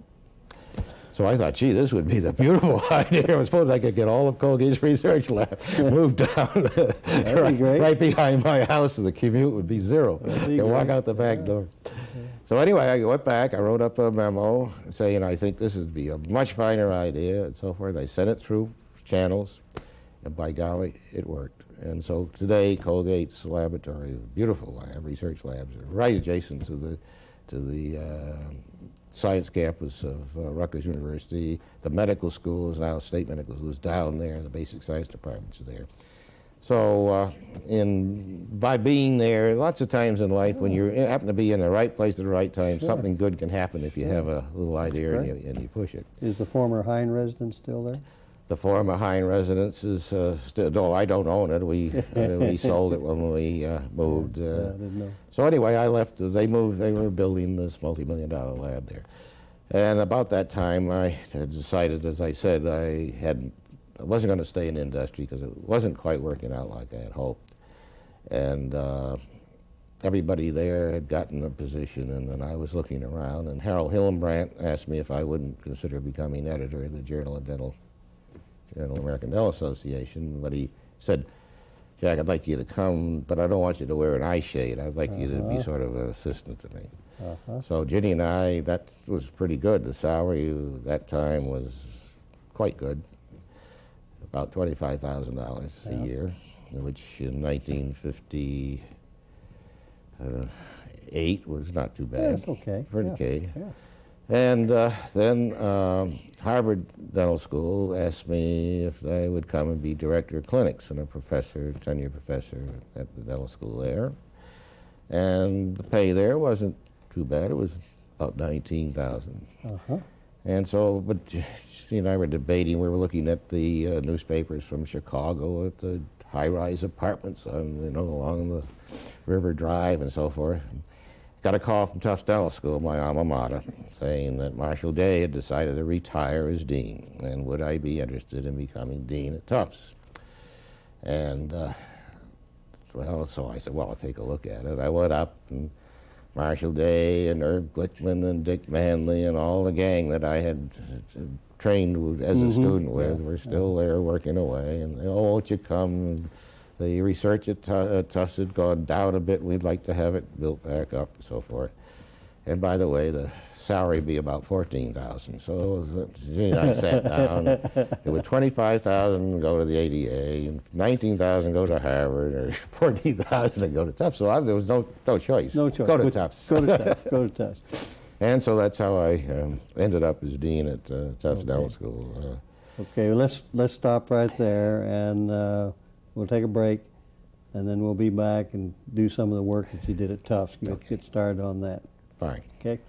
So I thought, gee, this would be the beautiful idea. I suppose I could get all of Colgate's research lab moved down right behind my house, and the commute would be zero. And walk out the back door. So anyway, I went back, I wrote up a memo saying I think this would be a much finer idea and so forth. I sent it through channels, and by golly, it worked. And so today, Colgate's laboratory, beautiful lab, research labs, are right adjacent to the science campus of Rutgers University. The medical school is now, state medical school is down there, the basic science departments are there. So by being there, lots of times in life when you happen to be in the right place at the right time, something good can happen if you have a little idea and you push it.
Is the former Hein residence still there?
The former Hein residence is still, no, I don't own it. We sold it when we moved. I didn't know. So anyway, I left. They moved. They were building this multi-million-dollar lab there. And about that time, I had decided, as I said, I wasn't going to stay in industry because it wasn't quite working out like I had hoped. And everybody there had gotten a position, and then I was looking around. And Harold Hillenbrandt asked me if I wouldn't consider becoming editor of the Journal of American Dental Association, but he said, Jack, I'd like you to come, but I don't want you to wear an eye shade. I'd like you to be sort of an assistant to me. So Ginny and I, that was pretty good. The salary that time was quite good, about $25,000 a year, which in 1958 was not too bad.
That's okay.
Pretty okay. And then Harvard Dental School asked me if I would come and be director of clinics and a professor, tenure professor at the dental school there. And the pay there wasn't too bad. It was about $19,000. And so, but she and I were debating. We were looking at the newspapers from Chicago at the high-rise apartments on, along the River Drive and so forth. Got a call from Tufts Dental School, my alma mater, saying that Marshall Day had decided to retire as dean, and would I be interested in becoming dean at Tufts? And, well, so I said, well, I'll take a look at it. I went up, and Marshall Day and Irv Glickman and Dick Manley and all the gang that I had trained as a student with were still there working away. And, oh, won't you come? And the research at Tufts had gone down a bit. We'd like to have it built back up and so forth. And by the way, the salary be about $14,000. So I sat down. It was $25,000 go to the ADA, and $19,000 go to Harvard, or $14,000 go to Tufts. So there was no choice.
No choice.
Go to Tufts.
Go to Tufts. Go to Tufts.
And so that's how I ended up as dean at Tufts Dental School.
Okay, well, let's stop right there, and we'll take a break, and then we'll be back and do some of the work that you did at Tufts. Get started on that.
Fine.
Okay.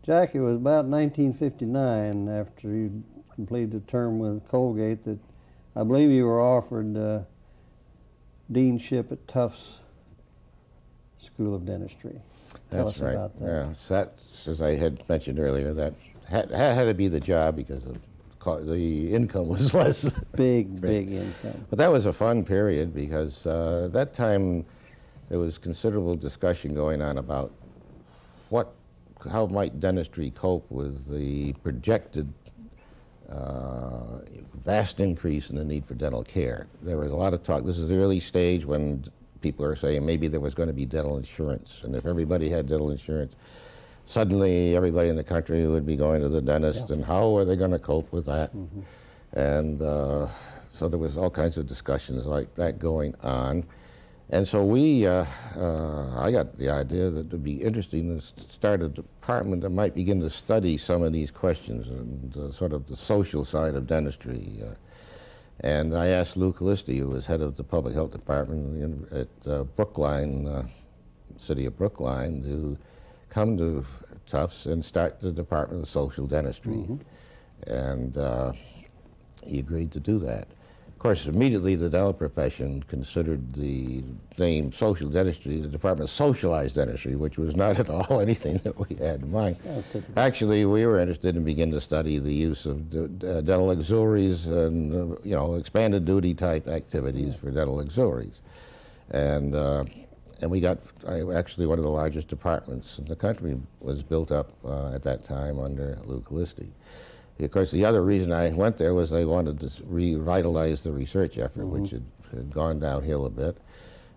Jack, it was about 1959, after you completed a term with Colgate, that I believe you were offered deanship at Tufts School of Dentistry. Tell us about that.
Yeah, so that's, as I had mentioned earlier, that had to be the job because the income was less.
Big income.
But that was a fun period because at that time there was considerable discussion going on about how might dentistry cope with the projected vast increase in the need for dental care. There was a lot of talk. This is the early stage when people are saying maybe there was going to be dental insurance, and if everybody had dental insurance, suddenly everybody in the country would be going to the dentist, and how are they going to cope with that? And so there was all kinds of discussions like that going on. And so I got the idea that it would be interesting to start a department that might begin to study some of these questions and sort of the social side of dentistry. And I asked Lou Callisti, who was head of the public health department at Brookline, city of Brookline, to come to Tufts and start the Department of Social Dentistry. And he agreed to do that. Of course, immediately the dental profession considered the name social dentistry the Department of Socialized Dentistry, which was not at all anything that we had in mind. Actually, we were interested in beginning to study the use of dental auxiliaries and expanded duty type activities for dental auxiliaries. And we got, actually one of the largest departments in the country was built up at that time under Lou Callisti. Of course, the other reason I went there was they wanted to revitalize the research effort, which had gone downhill a bit.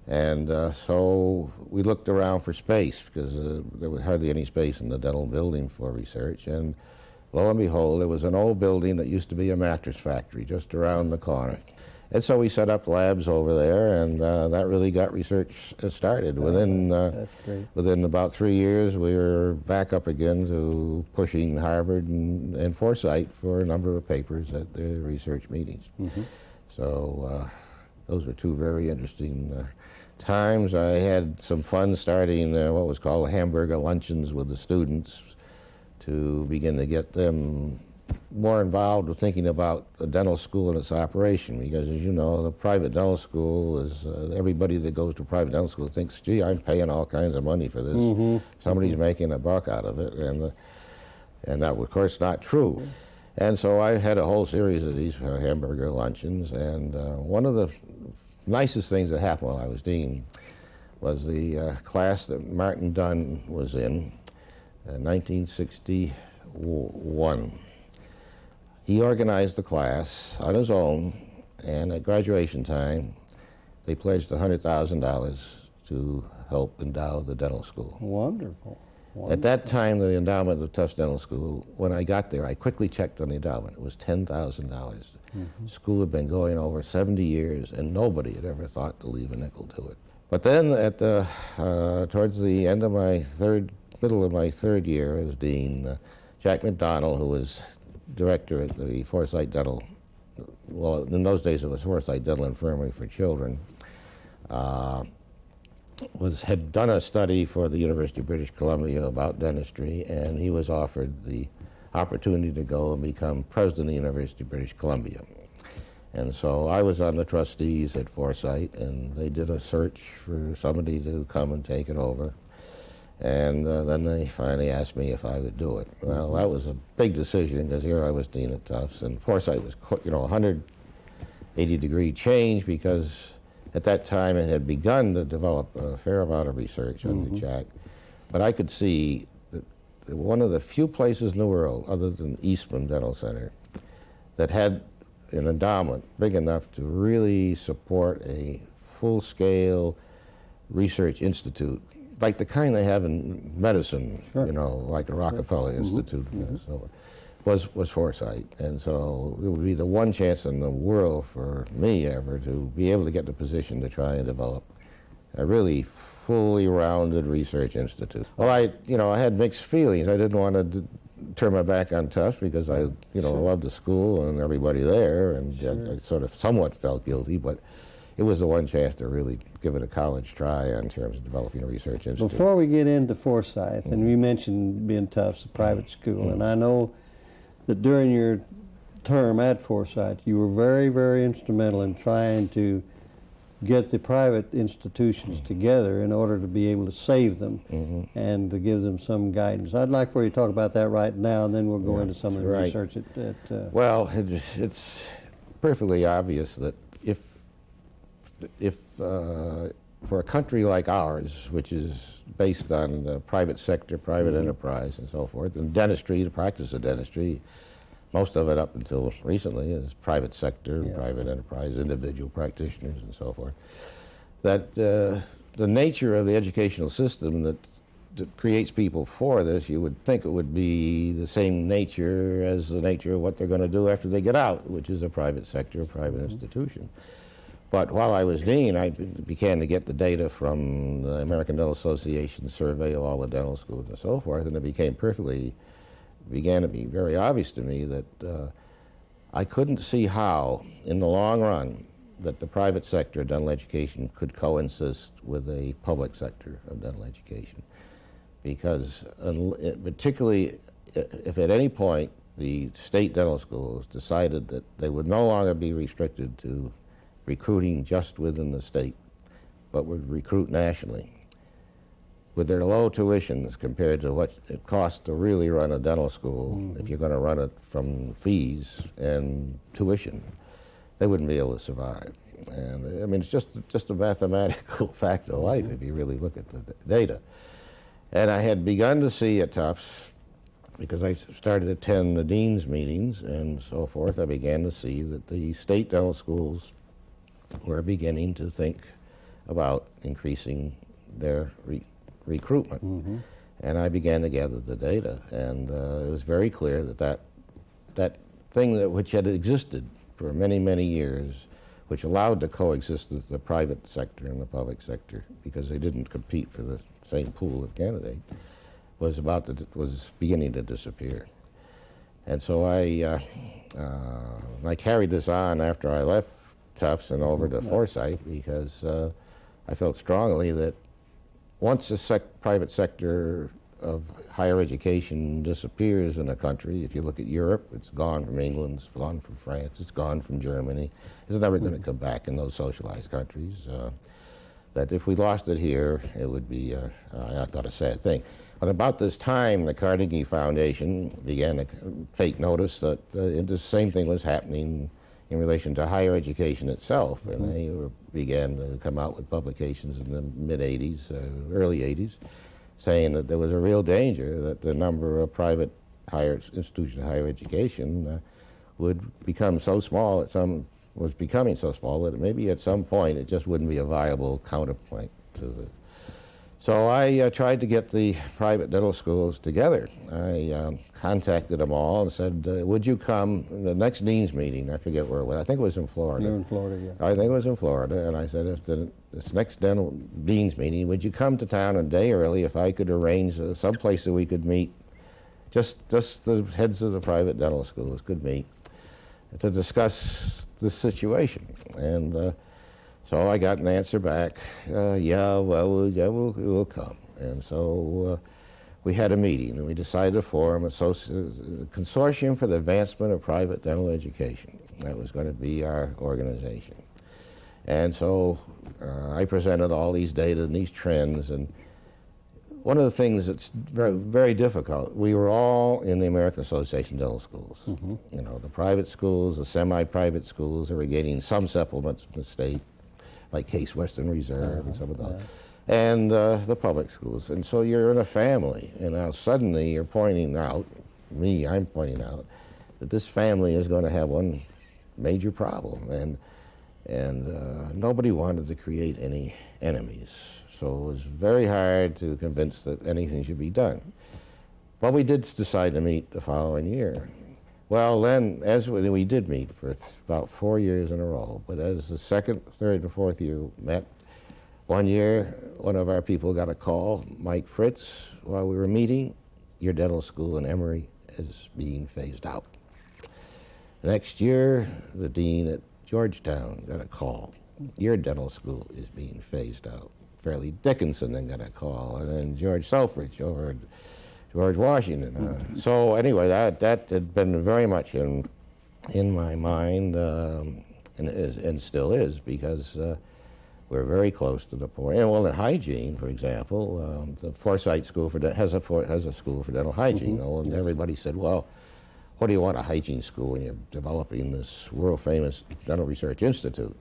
And so we looked around for space because there was hardly any space in the dental building for research. And lo and behold, there was an old building that used to be a mattress factory just around the corner. And so we set up labs over there, and that really got research started. Within about 3 years, we were back up again to pushing Harvard and Forsyth for a number of papers at the research meetings. So those were two very interesting times. I had some fun starting what was called hamburger luncheons with the students to begin to get them more involved with thinking about the dental school and its operation, because as you know, the private dental school is, everybody that goes to private dental school thinks, gee, I'm paying all kinds of money for this. Somebody's making a buck out of it, and that was, of course, not true. And so I had a whole series of these hamburger luncheons, and one of the nicest things that happened while I was dean was the class that Martin Dunn was in 1961. He organized the class on his own, and at graduation time, they pledged $100,000 to help endow the dental school.
Wonderful.
At that time, the endowment of Tufts Dental School, when I got there, I quickly checked on the endowment. It was $10,000. The school had been going over 70 years, and nobody had ever thought to leave a nickel to it. But then, towards the end of middle of my third year as dean, Jack McDonald, who was director at the Forsyth Dental, well, in those days it was Forsyth Dental Infirmary for Children, had done a study for the University of British Columbia about dentistry, and he was offered the opportunity to go and become president of the University of British Columbia. And so I was on the trustees at Foresight, and they did a search for somebody to come and take it over. And then they finally asked me if I would do it. Well, that was a big decision, because here I was dean at Tufts, and Foresight was, you know, 180-degree change, because at that time it had begun to develop a fair amount of research under Jack. But I could see that one of the few places in the world, other than Eastman Dental Center, that had an endowment big enough to really support a full-scale research institute, like the kind they have in medicine, you know, like the Rockefeller Institute, so was Foresight. And so it would be the one chance in the world for me ever to be able to get the position to try and develop a really fully rounded research institute. Well, I had mixed feelings. I didn't want to turn my back on Tufts, because I, loved the school and everybody there, and I sort of somewhat felt guilty, but it was the one chance to really give it a college try in terms of developing a research institute.
Before we get into Forsyth, and we mentioned being Tufts, a private school, and I know that during your term at Forsyth, you were very, very instrumental in trying to get the private institutions together in order to be able to save them and to give them some guidance. I'd like for you to talk about that right now, and then we'll go into some of the research at
well, it's perfectly obvious that if for a country like ours, which is based on the private sector, private enterprise, and so forth, and dentistry, the practice of dentistry, most of it up until recently is private sector, private enterprise, individual practitioners, and so forth, that the nature of the educational system that creates people for this, you would think it would be the same nature as the nature of what they're going to do after they get out, which is a private sector, a private institution. But while I was dean, I began to get the data from the American Dental Association survey of all the dental schools and so forth, and it began to be very obvious to me that I couldn't see how, in the long run, that the private sector of dental education could coexist with a public sector of dental education. Because particularly if at any point the state dental schools decided that they would no longer be restricted to recruiting just within the state, but would recruit nationally, with their low tuitions compared to what it costs to really run a dental school, if you're going to run it from fees and tuition, they wouldn't be able to survive. And I mean, it's just a mathematical fact of life if you really look at the data. And I had begun to see at Tufts, because I started to attend the dean's meetings and so forth, I began to see that the state dental schools were beginning to think about increasing their recruitment. And I began to gather the data, and it was very clear that that thing which had existed for many, many years, which allowed to coexist with the private sector and the public sector, because they didn't compete for the same pool of candidates, was beginning to disappear. And so I carried this on after I left Tufts and over to Foresight, because I felt strongly that once the private sector of higher education disappears in a country, if you look at Europe, it's gone from England, it's gone from France, it's gone from Germany, it's never going to come back in those socialized countries. That if we lost it here, it would be, I thought, a sad thing. But about this time, the Carnegie Foundation began to take notice that the same thing was happening in relation to higher education itself, and they began to come out with publications in the mid-'80s, early '80s, saying that there was a real danger that the number of private institutions of higher education would become so small, was becoming so small that maybe at some point it just wouldn't be a viable counterpoint to this. So I tried to get the private dental schools together. I contacted them all and said, would you come the next dean's meeting? I forget where it was. I think it was in Florida.
You're in Florida, yeah.
I think it was in Florida. And I said, if this next dental dean's meeting, would you come to town a day early if I could arrange some place that we could meet, just the heads of the private dental schools could meet, to discuss the situation. And so I got an answer back, yeah, well, we'll come. And so we had a meeting and we decided to form a consortium for the advancement of private dental education. That was going to be our organization. And so I presented all these data and these trends, and one of the things that's very, very difficult, we were all in the American Association of Dental Schools. You know, the private schools, the semi-private schools, they were getting some supplements from the state, like Case Western Reserve and some of those, and the public schools. And so you're in a family, and now suddenly you're pointing out, I'm pointing out, that this family is going to have one major problem, and nobody wanted to create any enemies. So it was very hard to convince that anything should be done. But we did decide to meet the following year. Well, then, as we did meet for about 4 years in a row, but as the second, third, and fourth year met, one year, one of our people got a call, Mike Fritz, while we were meeting, your dental school in Emory is being phased out. The next year, the dean at Georgetown got a call, your dental school is being phased out. Fairleigh Dickinson then got a call, and then George Selfridge over at George Washington. So anyway, that had been very much in my mind, and still is, because we're very close to the point. And well, in hygiene, for example, the Forsyth School has a school for dental hygiene, and everybody said, well, what do you want a hygiene school when you're developing this world-famous dental research institute?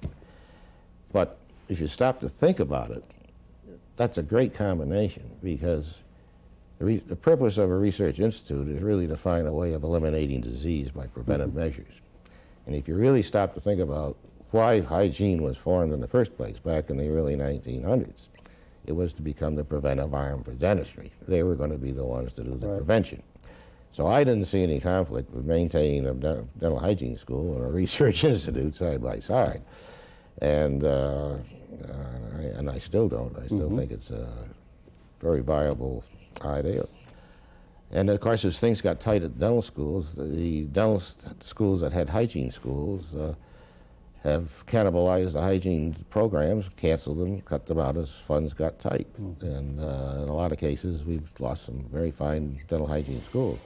But if you stop to think about it, that's a great combination, because the purpose of a research institute is really to find a way of eliminating disease by preventive measures. And if you really stop to think about why hygiene was formed in the first place back in the early 1900s, it was to become the preventive arm for dentistry. They were going to be the ones to do the prevention. So I didn't see any conflict with maintaining a dental hygiene school and a research institute side by side. And I still don't. I still think it's a very viable idea. And of course, as things got tight at dental schools, the dental schools that had hygiene schools have cannibalized the hygiene programs, canceled them, cut them out as funds got tight. And in a lot of cases, we've lost some very fine dental hygiene schools.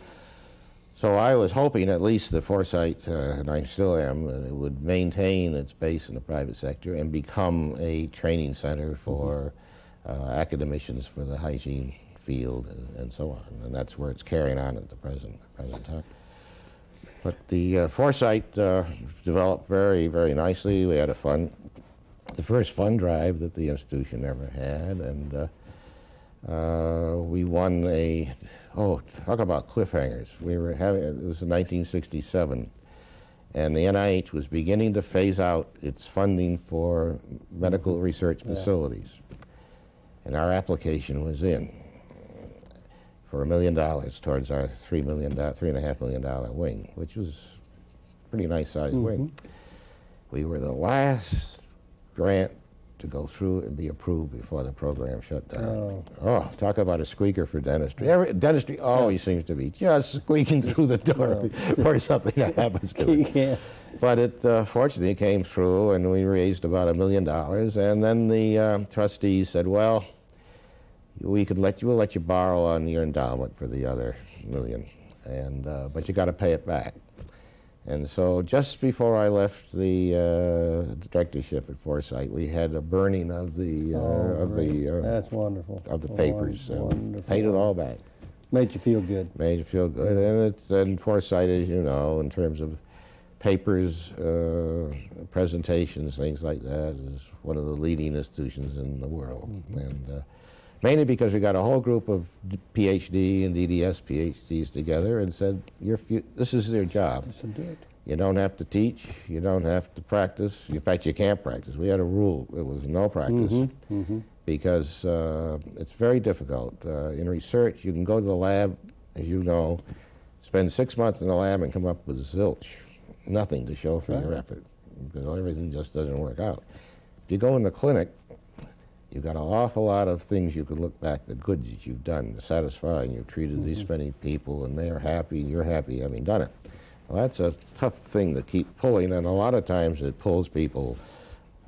So I was hoping at least that Forsyth, and I still am, that it would maintain its base in the private sector and become a training center for academicians for the hygiene field and so on. And that's where it's carrying on at the present time. But the Forsyth developed very, very nicely. We had the first fund drive that the institution ever had, and we won talk about cliffhangers. It was in 1967, and the NIH was beginning to phase out its funding for medical research facilities. And our application was in for $1 million towards our $3.5 million wing, which was a pretty nice sized wing. We were the last grant to go through and be approved before the program shut down. Oh, talk about a squeaker for dentistry. Dentistry always seems to be just squeaking through the door before something happens to it. But it fortunately came through, and we raised about $1 million. And then the trustees said, well, we'll let you borrow on your endowment for the other $1 million, but you got to pay it back. And so just before I left the directorship at Forsyth, we had a burning of the
that's wonderful.
Of the papers. Paid it all back.
Made you feel good.
Made you feel good. And Forsyth, as you know, in terms of papers, presentations, things like that, is one of the leading institutions in the world. And mainly because we got a whole group of PhD and DDS PhDs together and said, this is their job. You don't have to teach, you don't have to practice. In fact, you can't practice. We had a rule. It was no practice because it's very difficult. In research, you can go to the lab, as you know, spend 6 months in the lab and come up with zilch, nothing to show for your effort, because everything just doesn't work out. If you go in the clinic, you've got an awful lot of things you could look back, the good that you've done, the satisfying. You've treated these many people, and they're happy, and you're happy having done it. Well, that's a tough thing to keep pulling, and a lot of times it pulls people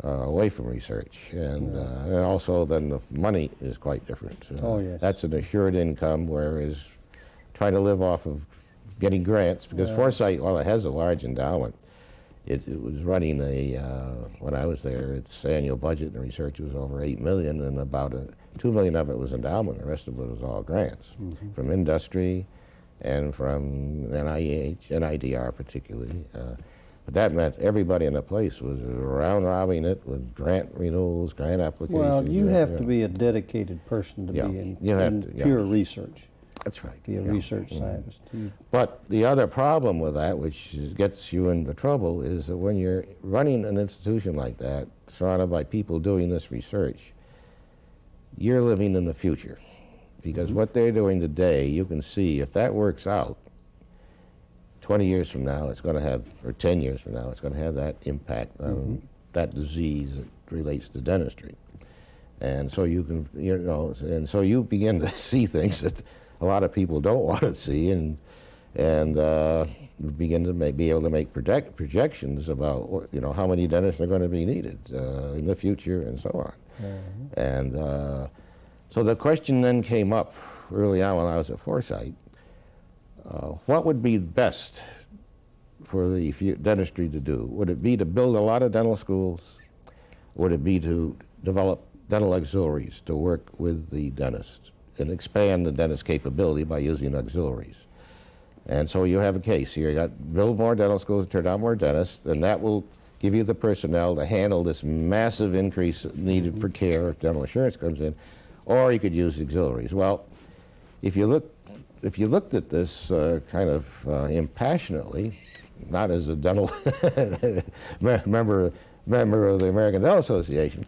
away from research. And also then the money is quite different.
Oh, yes.
That's an assured income, whereas trying to live off of getting grants, because Foresight, while it has a large endowment, it was running when I was there, its annual budget in research was over $8 million, and about $2 million of it was endowment. The rest of it was all grants from industry and from NIH, NIDR particularly. But that meant everybody in the place was round-robbing it with grant renewals, grant applications.
Well, you have to be a dedicated person to be in pure research.
That's right.
Be a research scientist.
But the other problem with that, which gets you into trouble, is that when you're running an institution like that, surrounded by people doing this research, you're living in the future. Because what they're doing today, you can see if that works out, 20 years from now, it's going to have, or 10 years from now, it's going to have that impact on that disease that relates to dentistry. And so you can, and so you begin to see things that a lot of people don't want to see, and begin to be able to make projections about how many dentists are going to be needed in the future and so on. And so the question then came up early on when I was at Foresight. What would be best for the dentistry to do? Would it be to build a lot of dental schools? Would it be to develop dental auxiliaries to work with the dentist and expand the dentist capability by using auxiliaries? And so you have a case here. You got build more dental schools, turn out more dentists, and that will give you the personnel to handle this massive increase needed for care if dental insurance comes in, or you could use auxiliaries. Well, if you looked at this kind of impassionately, not as a dental member of the American Dental Association,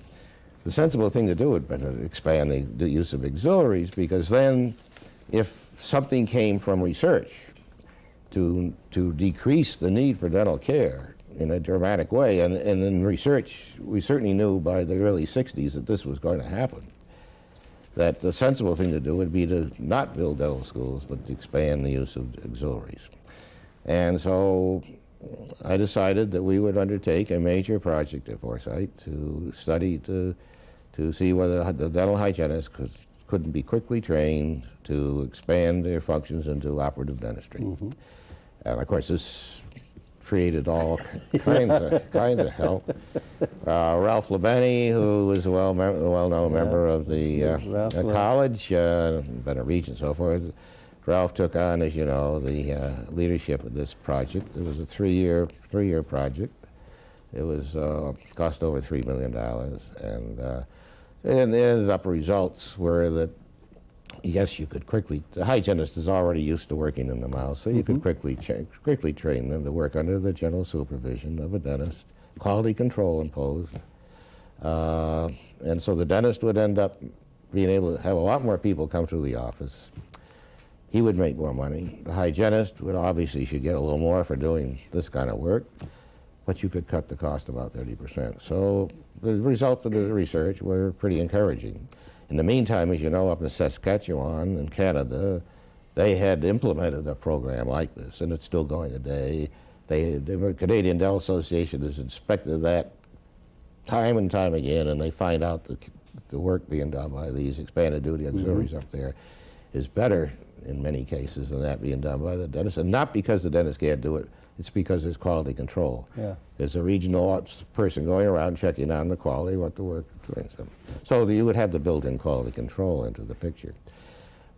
the sensible thing to do would be to expand the use of auxiliaries, because then if something came from research to decrease the need for dental care in a dramatic way, and in research we certainly knew by the early 60s that this was going to happen, that the sensible thing to do would be to not build dental schools, but to expand the use of auxiliaries. And so I decided that we would undertake a major project at Foresight to study, to see whether the dental hygienists couldn't be quickly trained to expand their functions into operative dentistry. And of course this created all kinds of help. Ralph Labeni, who was a well-known member of the college, been a regent and so forth, Ralph took on, as you know, the leadership of this project. It was a three-year project. It was cost over $3 million, and the ended up results were that yes, you could quickly. The hygienist is already used to working in the mouth, so you could quickly train them to work under the general supervision of a dentist. Quality control imposed, and so the dentist would end up being able to have a lot more people come through the office. He would make more money. The hygienist would obviously should get a little more for doing this kind of work, but you could cut the cost about 30%. So the results of the research were pretty encouraging. In the meantime, as you know, up in Saskatchewan in Canada, they had implemented a program like this, and it's still going today. The Canadian Dental Association has inspected that time and time again, and they find out that the work being done by these expanded duty auxiliaries up there is better in many cases than that being done by the dentist. And not because the dentist can't do it, it's because there's quality control. There's a regional person going around checking on the quality, what the work is. So you would have the built-in quality control into the picture.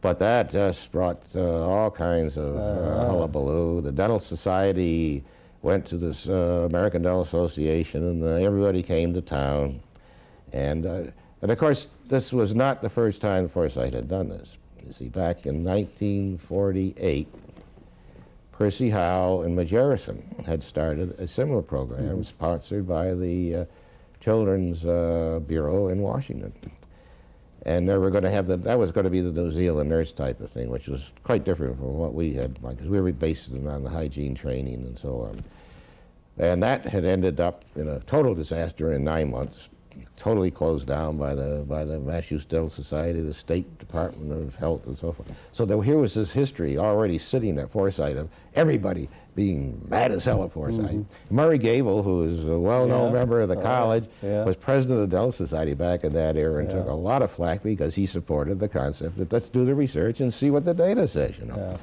But that just brought all kinds of hullabaloo. The Dental Society went to this American Dental Association, and everybody came to town. And of course, this was not the first time Foresight had done this. You see, back in 1948, Percy Howe and Majerison had started a similar program sponsored by the Children's Bureau in Washington. And they were going to have that was going to be the New Zealand nurse type of thing, which was quite different from what we had, because we were based on the hygiene training and so on. And that had ended up in a total disaster in 9 months. totally closed down by the Massachusetts Dental Society, the State Department of Health, and so forth. So here was this history already sitting at Forsyth of everybody being mad as hell at Forsyth. Murray Gable, who is a well-known member of the college, was president of the Dental Society back in that era and took a lot of flack because he supported the concept that let's do the research and see what the data says, you know.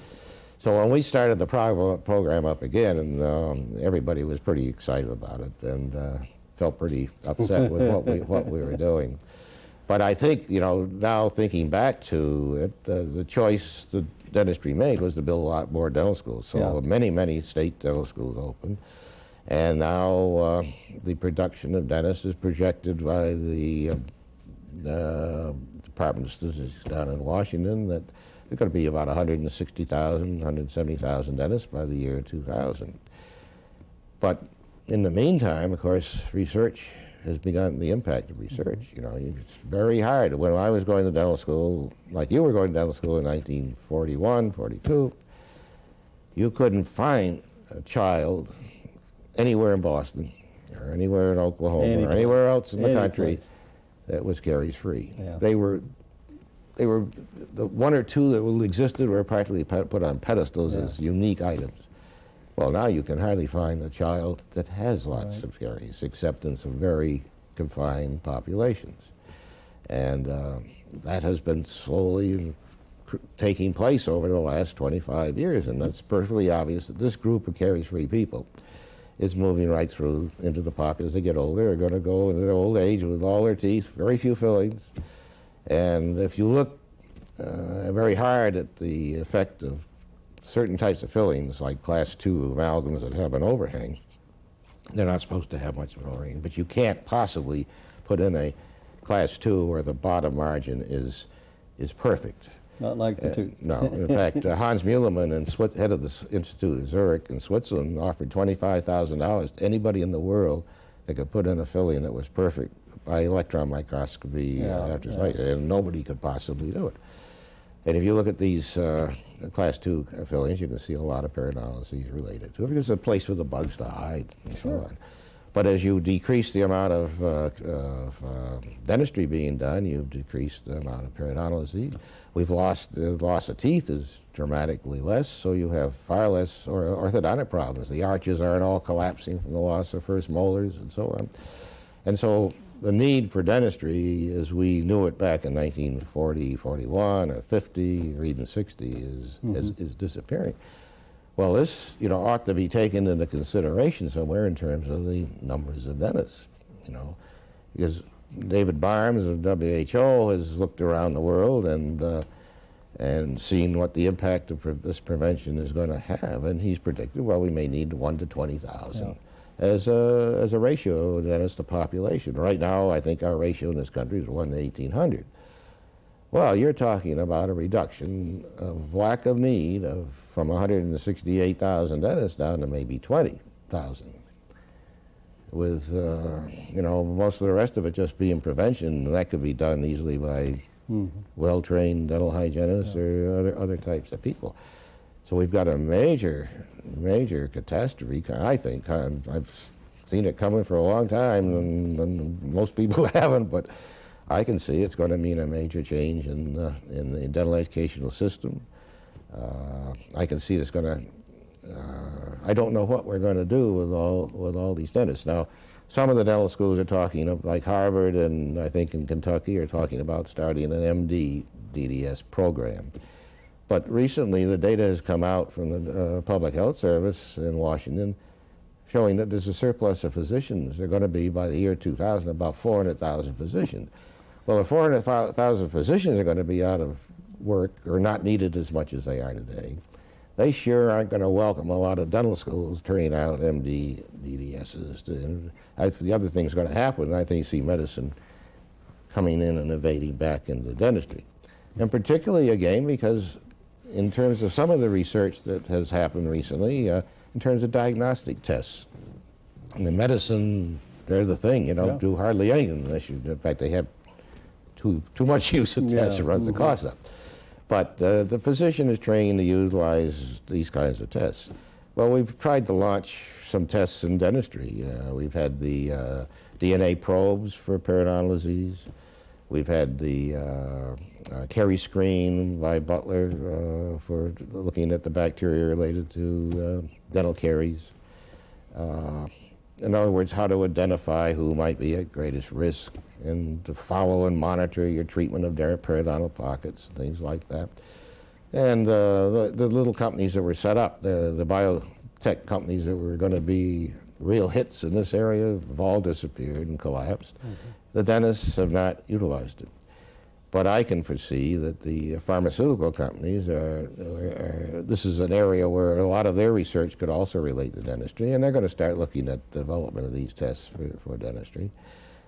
So when we started the program up again, and everybody was pretty excited about it and felt pretty upset with what we were doing. But I think, you know, now thinking back to it, the choice the dentistry made was to build a lot more dental schools. So many state dental schools opened. And now the production of dentists is projected by the Department of Statistics down in Washington that there's going to be about 160,000, 170,000 dentists by the year 2000. But in the meantime, of course, research has begun, the impact of research. You know, it's very hard. When I was going to dental school, like you were going to dental school in 1941, 42, you couldn't find a child anywhere in Boston or anywhere in Oklahoma or anywhere else in the country that was caries-free. They were the one or two that existed were practically put on pedestals as unique items. Well, now you can hardly find a child that has lots of caries, except in some very confined populations. And that has been slowly taking place over the last 25 years, and it's perfectly obvious that this group of caries-free people is moving right through into the populace. As they get older, they're going to go into their old age with all their teeth, very few fillings. And if you look very hard at the effect of certain types of fillings, like class 2 amalgams that have an overhang, they're not supposed to have much of an overhang, but you can't possibly put in a class 2 where the bottom margin is perfect.
Not like the tooth.
No. In fact, Hans Mühlemann, head of the Institute of Zurich in Switzerland, offered $25,000 to anybody in the world that could put in a filling that was perfect by electron microscopy and nobody could possibly do it. And if you look at these class 2 fillings, you can see a lot of peritonitis related to it because it's a place for the bugs to hide and so on. But as you decrease the amount of dentistry being done, you've decreased the amount of peritonitis. We've lost, the loss of teeth is dramatically less, so you have far less orthodontic problems. The arches aren't all collapsing from the loss of first molars and so on. And so the need for dentistry as we knew it back in 1940, 41, or 50, or even 60 is disappearing. Well, this, you know, ought to be taken into consideration somewhere in terms of the numbers of dentists, you know, because David Barnes of WHO has looked around the world and seen what the impact of this prevention is going to have, and he's predicted, well, we may need 1 to 20,000 as a ratio of dentists to population. Right now, I think our ratio in this country is 1 to 1,800. Well, you're talking about a reduction of lack of need from 168,000 dentists down to maybe 20,000. With, you know, most of the rest of it just being prevention, that could be done easily by well-trained dental hygienists or other types of people. So we've got a major catastrophe, I think. I've seen it coming for a long time, and most people haven't, but I can see it's going to mean a major change in the dental educational system. I can see it's going to. I don't know what we're going to do with all these dentists. Now, some of the dental schools are talking of, like Harvard and I think in Kentucky, are talking about starting an MD DDS program. But recently, the data has come out from the Public Health Service in Washington showing that there's a surplus of physicians. They're going to be, by the year 2000, about 400,000 physicians. Well, if 400,000 physicians are going to be out of work or not needed as much as they are today, they sure aren't going to welcome a lot of dental schools turning out MD DDSs. The other thing's going to happen, I think, see medicine coming in and evading back into dentistry. And particularly, again, because in terms of some of the research that has happened recently, in terms of diagnostic tests, and in medicine, they're the thing, you know, do hardly anything unless you, in fact, they have too much use of tests, it runs the cost up. But the physician is trained to utilize these kinds of tests. Well, we've tried to launch some tests in dentistry. We've had the DNA probes for periodontal disease. We've had the caries screen by Butler for looking at the bacteria related to dental caries. In other words, how to identify who might be at greatest risk and to follow and monitor your treatment of their periodontal pockets, things like that. And the little companies that were set up, the biotech companies that were going to be real hits in this area have all disappeared and collapsed. The dentists have not utilized it. But I can foresee that the pharmaceutical companies this is an area where a lot of their research could also relate to dentistry, and they're going to start looking at the development of these tests for dentistry.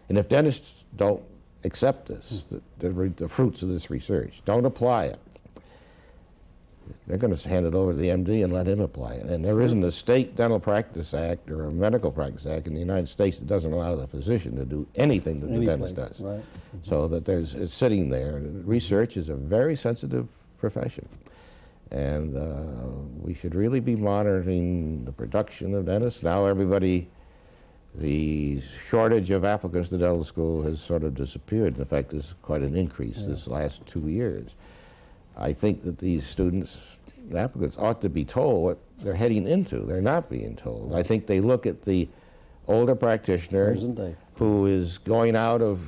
And if dentists don't accept this, the fruits of this research, don't apply it, they're going to hand it over to the MD and let him apply it. And there isn't a state dental practice act or a medical practice act in the United States that doesn't allow the physician to do anything that the dentist does.
Right.
So that it's sitting there. Research is a very sensitive profession. And we should really be monitoring the production of dentists. Now the shortage of applicants to dental school has sort of disappeared. In fact, there's quite an increase this last 2 years. I think that these students, the applicants, ought to be told what they're heading into. They're not being told. I think they look at the older practitioner who is going out of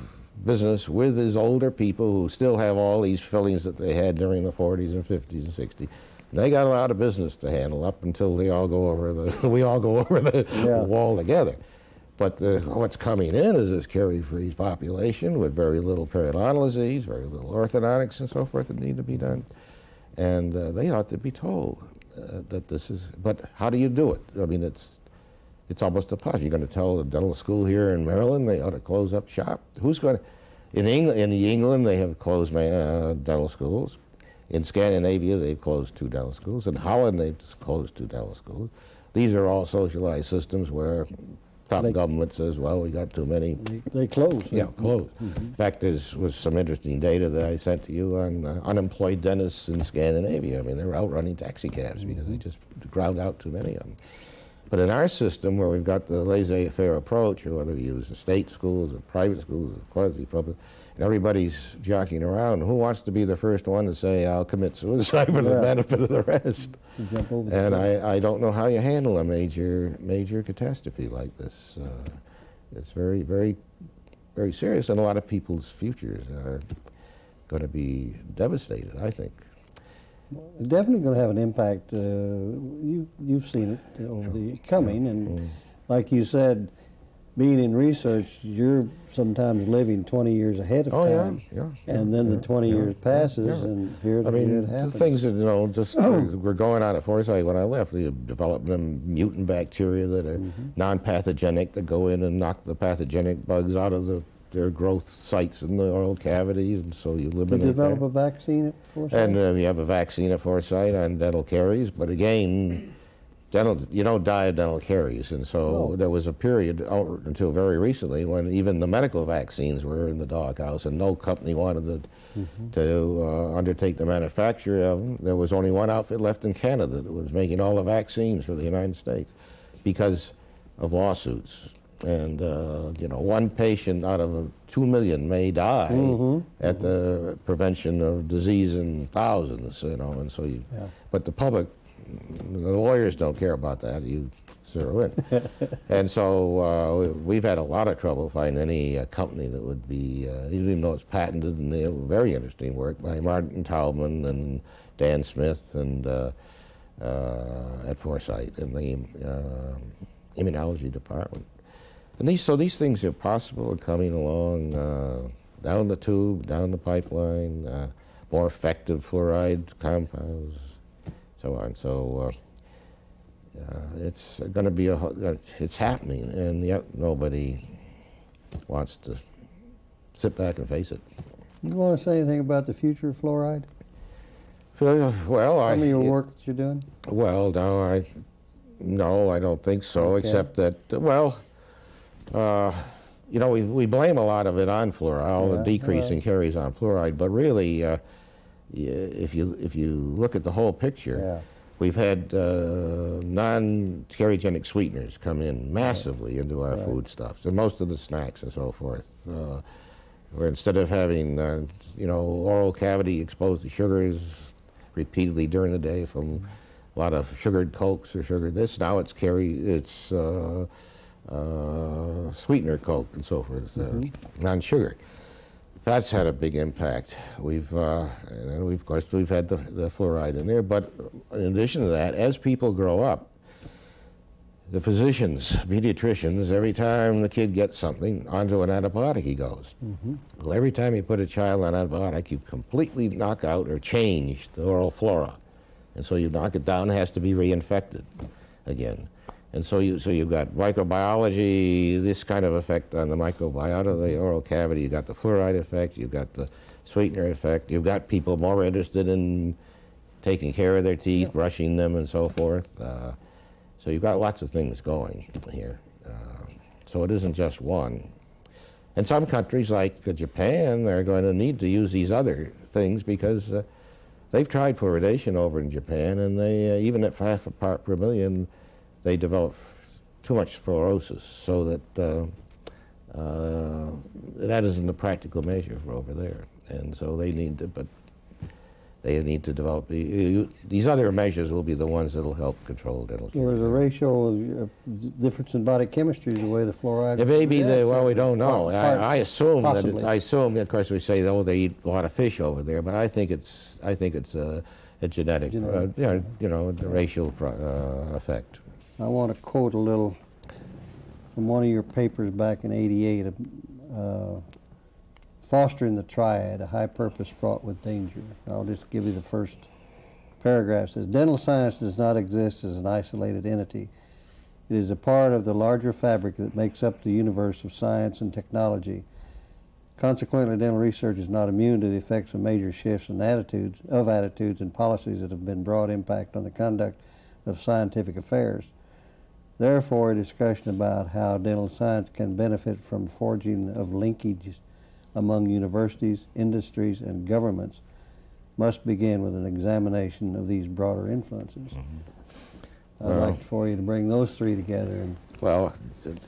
business with his older people who still have all these fillings that they had during the 40s and 50s and 60s. And they got a lot of business to handle up until they all go over we all go over the wall together. But what's coming in is this carie-free population with very little periodontal disease, very little orthodontics and so forth that need to be done. And they ought to be told that this is, but how do you do it? I mean, it's almost impossible. You're going to tell the dental school here in Maryland they ought to close up shop? Who's going to, in England they have closed dental schools. In Scandinavia they've closed 2 dental schools. In Holland they've closed 2 dental schools. These are all socialized systems where top government says, well, we got too many.
They closed.
Yeah, closed. In fact, there was some interesting data that I sent to you on unemployed dentists in Scandinavia. I mean, they were outrunning taxi cabs because they just ground out too many of them. But in our system, where we've got the laissez-faire approach, or whether we use the state schools or private schools or quasi-public, and everybody's jockeying around. Who wants to be the first one to say, I'll commit suicide for the benefit of the rest? And I don't know how you handle a major catastrophe like this. It's very, very, very serious, and a lot of people's futures are going to be devastated, I think.
Well, it's definitely going to have an impact. You've seen it over the coming, and like you said, being in research, you're sometimes living 20 years ahead of time. And then the 20 years passes, and here it happens.
The things that, just were going on at Forsyth when I left, they developed them mutant bacteria that are non-pathogenic, that go in and knock the pathogenic bugs out of their growth sites in the oral cavity, and so you eliminate that.
You develop a vaccine at Forsyth?
And you have a vaccine at Forsyth on dental caries, but again, you don't die of dental caries, and so there was a period until very recently when even the medical vaccines were in the doghouse, and no company wanted to undertake the manufacture of them. There was only one outfit left in Canada that was making all the vaccines for the United States because of lawsuits. And one patient out of 2 million may die at the prevention of disease in thousands, and so but the public, the lawyers don't care about that. You zero in. And so we've had a lot of trouble finding any company that would be, even though it's patented, and they have very interesting work by Martin Taubman and Dan Smith and at Forsyth in the immunology department. And these things are possible and coming along down the tube, down the pipeline, more effective fluoride compounds, so on. So it's going to be it's happening, and yet nobody wants to sit back and face it.
You want to say anything about the future of fluoride?
Well,
some of your work that you're doing?
Well, no, I don't think so. Okay. Except that, we blame a lot of it on fluoride, all the decrease in caries on fluoride, but really, if you look at the whole picture, We've had non-carcinogenic sweeteners come in massively into our foodstuffs, and most of the snacks and so forth. Where instead of having, you know, oral cavity exposed to sugars repeatedly during the day from a lot of sugared Cokes or sugared this, now it's sweetener Coke and so forth, non-sugar. That's had a big impact. And of course, we've had the fluoride in there. But in addition to that, as people grow up, the physicians, pediatricians, every time the kid gets something, onto an antibiotic he goes. Well, every time you put a child on antibiotic, you completely knock out or change the oral flora. And so you knock it down, it has to be reinfected again. And so you've got microbiology, this kind of effect on the microbiota of the oral cavity. You've got the fluoride effect, you've got the sweetener effect, you've got people more interested in taking care of their teeth, brushing them and so forth. So you've got lots of things going here. So it isn't just one. And some countries like Japan are going to need to use these other things because they've tried fluoridation over in Japan, and they, even at 1/2 part per million, they develop too much fluorosis, so that that isn't a practical measure for over there. And so they need to, they need to develop these other measures will be the ones that will help control dental care.
There's a ratio of difference in body chemistry the way the fluoride.
It may be well, we don't know. I assume possibly. That I assume, of course, we say, oh, they eat a lot of fish over there, but I think it's a genetic, you know, the racial effect. I
want to quote a little from one of your papers back in '88. Fostering the triad, a high purpose fraught with danger. I'll just give you the first paragraph. It says, dental science does not exist as an isolated entity. It is a part of the larger fabric that makes up the universe of science and technology. Consequently, dental research is not immune to the effects of major shifts in attitudes and policies that have been broad impact on the conduct of scientific affairs. Therefore, a discussion about how dental science can benefit from forging of linkages among universities, industries, and governments must begin with an examination of these broader influences. I'd like for you to bring those three together.
Well,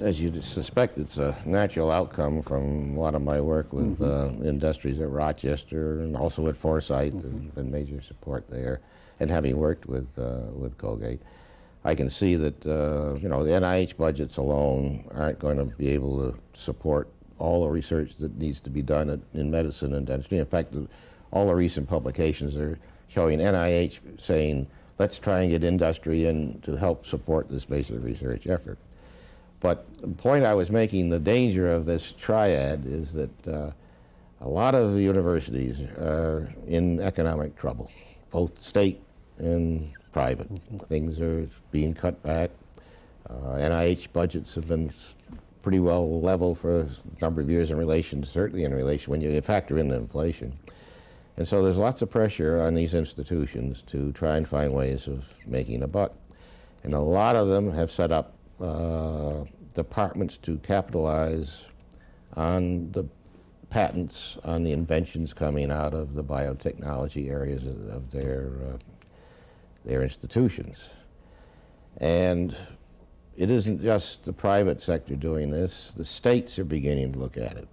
as you suspect, it's a natural outcome from a lot of my work with industries at Rochester and also at Forsyth. There's been major support there, and having worked with Colgate, I can see that you know, the NIH budgets alone aren't going to be able to support all the research that needs to be done in medicine and dentistry. In fact, all the recent publications are showing NIH saying, let's try and get industry in to help support this basic research effort. But the point I was making, the danger of this triad, is that a lot of the universities are in economic trouble, both state and private. Things are being cut back. NIH budgets have been pretty well level for a number of years in relation, certainly in relation when you factor in the inflation. And so there's lots of pressure on these institutions to try and find ways of making a buck. And a lot of them have set up departments to capitalize on the patents, on the inventions coming out of the biotechnology areas of their institutions. And it isn't just the private sector doing this. The states are beginning to look at it.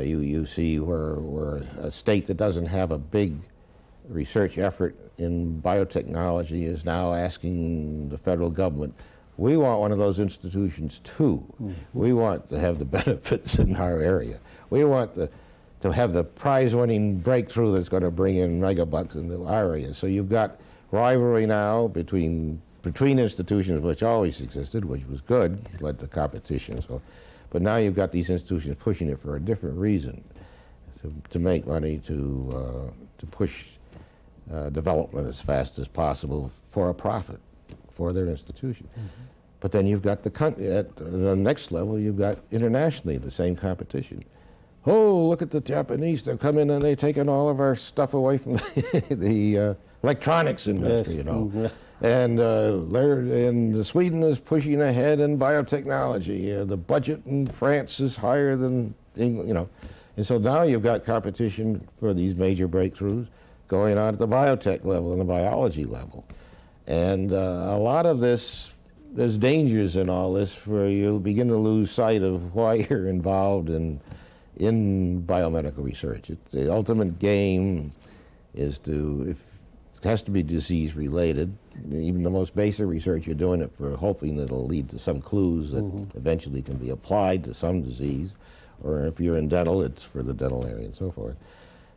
You see where a state that doesn't have a big research effort in biotechnology is now asking the federal government, we want one of those institutions too. We want to have the benefits in our area. We want to have the prize-winning breakthrough that's going to bring in megabucks into our area. So you've got rivalry now between institutions, which always existed, which was good, led to competition. So, but now you've got these institutions pushing it for a different reason, to make money, to push development as fast as possible for a profit for their institution. But then you've got at the next level, you've got internationally the same competition. Oh, look at the Japanese, they're coming and they're taking all of our stuff away from the electronics industry, you know. And Sweden is pushing ahead in biotechnology. The budget in France is higher than England, you know. And so now you've got competition for these major breakthroughs going on at the biotech level and the biology level. And a lot of this, there's dangers in all this where you'll begin to lose sight of why you're involved in biomedical research. The ultimate game is it has to be disease related. Even the most basic research, you're doing it for hoping that it'll lead to some clues that eventually can be applied to some disease. Or if you're in dental, it's for the dental area and so forth.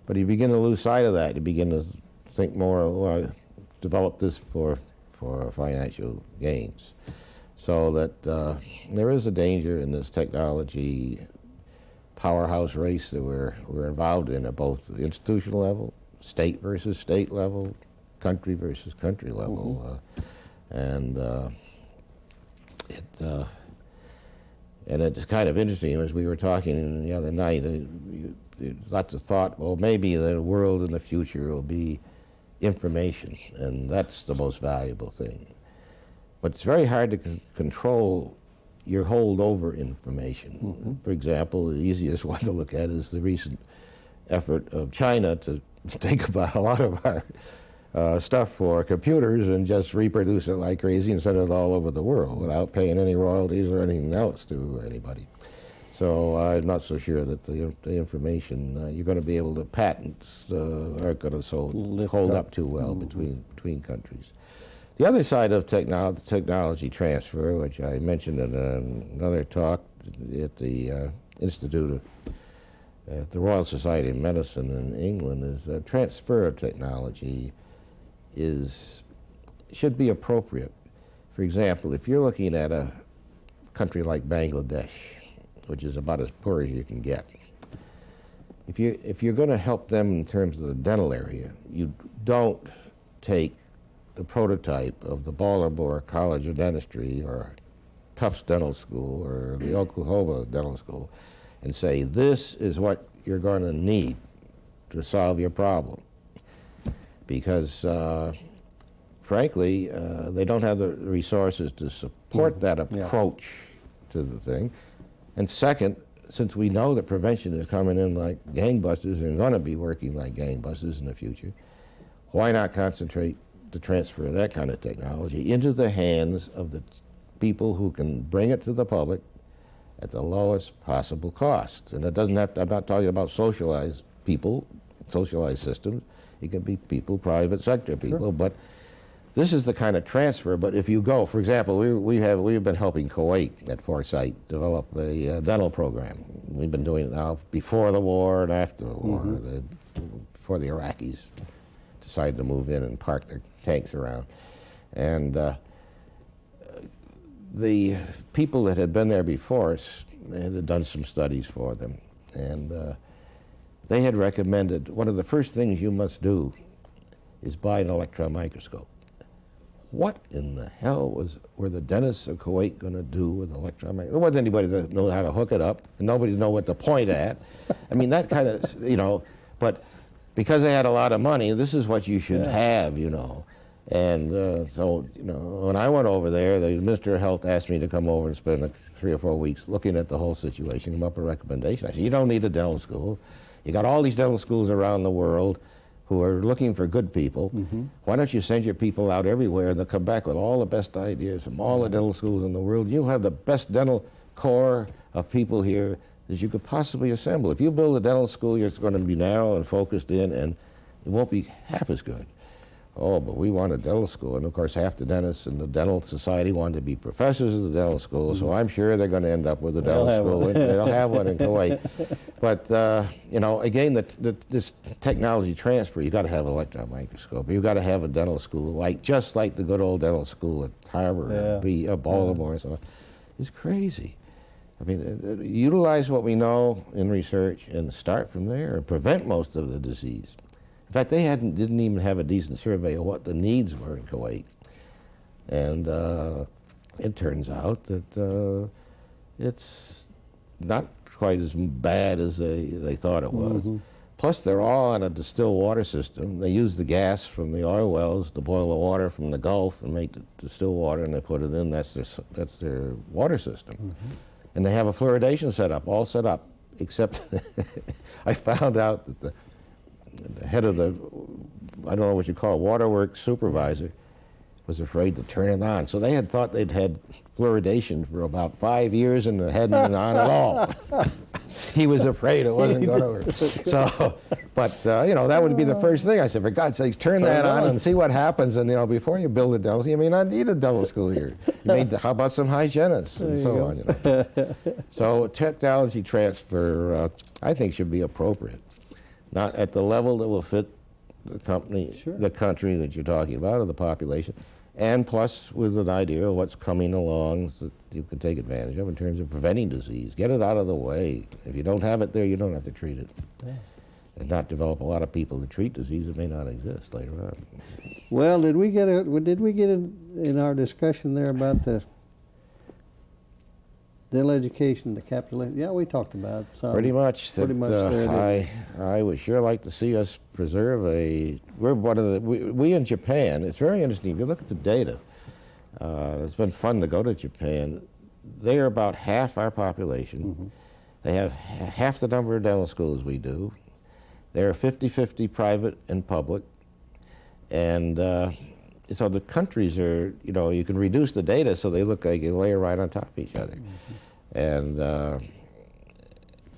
But you begin to lose sight of that. You begin to think more, well, develop this for financial gains. So that there is a danger in this technology powerhouse race that we're involved in at both the institutional level, state versus state level, country versus country level, and it's kind of interesting. As we were talking the other night, lots of thought. Well, maybe the world in the future will be information, and that's the most valuable thing. But it's very hard to control your holdover information. For example, the easiest one to look at is the recent effort of China to take about a lot of our stuff for computers and just reproduce it like crazy and send it all over the world without paying any royalties or anything else to anybody. So I'm not so sure that the information you're going to be able to patents aren't going to hold up too well between countries. The other side of technology transfer, which I mentioned in another talk at the Institute at the Royal Society of Medicine in England, is that transfer of technology should be appropriate. For example, if you're looking at a country like Bangladesh, which is about as poor as you can get, if you're going to help them in terms of the dental area, you don't take the prototype of the Baltimore College of Dentistry or Tufts Dental School or the Oklahoma Dental School and say, this is what you're going to need to solve your problem. Because, frankly, they don't have the resources to support that approach to the thing. And second, since we know that prevention is coming in like gangbusters and going to be working like gangbusters in the future, why not concentrate to transfer that kind of technology into the hands of the people who can bring it to the public at the lowest possible cost? And it doesn't have to, I'm not talking about socialized people, socialized systems. It can be people, private sector people, but this is the kind of transfer. But if you go, for example, we've been helping Kuwait at Foresight develop a dental program. We've been doing it now before the war and after the war, before the Iraqis decided to move in and park their tanks around. And the people that had been there before us had done some studies for them, and they had recommended one of the first things you must do is buy an electron microscope. What in the hell were the dentists of Kuwait going to do with an electron microscope? There wasn't anybody that knew how to hook it up, and nobody knew what to point at. I mean, that kind of, you know, but because they had a lot of money, this is what you should have, you know. And so, you know, when I went over there, the Minister of Health asked me to come over and spend like 3 or 4 weeks looking at the whole situation, come up with a recommendation. I said, you don't need a dental school. You got all these dental schools around the world who are looking for good people. Why don't you send your people out everywhere and they'll come back with all the best ideas from all the dental schools in the world. You'll have the best dental corps of people here that you could possibly assemble. If you build a dental school, it's going to be narrow and focused in, and it won't be half as good. Oh, but we want a dental school. And of course, half the dentists in the dental society want to be professors of the dental school, so I'm sure they're going to end up with a dental school. They'll have one in Kuwait. But, you know, again, this technology transfer, you've got to have an electron microscope. You've got to have a dental school, just like the good old dental school at Harvard or Baltimore and so on. It's crazy. I mean, utilize what we know in research and start from there and prevent most of the disease. In fact, they didn't even have a decent survey of what the needs were in Kuwait. And it turns out that it's not quite as bad as they thought it was. Plus, they're all on a distilled water system. They use the gas from the oil wells to boil the water from the Gulf and make the distilled water, and they put it in. That's their water system. And they have a fluoridation setup, all set up, except I found out that the head of the, I don't know what you call it, waterworks supervisor, was afraid to turn it on. So they had thought they'd had fluoridation for about 5 years and it hadn't been on at all. He was afraid it wasn't going to work. So, but you know, that would be the first thing. I said, for God's sake, turn that on and see what happens. And you know, before you build a dental, you may not need a dental school here. How about some hygienists and so on? You know. So technology transfer, I think, should be appropriate, not at the level that will fit the company, the country that you're talking about, or the population, and plus with an idea of what's coming along that you can take advantage of in terms of preventing disease. Get it out of the way. If you don't have it there, you don't have to treat it. Yeah. And not develop a lot of people to treat disease that may not exist later on.
Well, did we get in our discussion there about the dental education, the capital? Yeah, we talked about some.
Pretty much. I would sure like to see us preserve we're one of the, we in Japan, it's very interesting, if you look at the data, it's been fun to go to Japan. They are about half our population. Mm-hmm. They have half the number of dental schools we do. They're 50-50 private and public. And so the countries are, you know, you can reduce the data so they look like you layer right on top of each other. Mm-hmm. And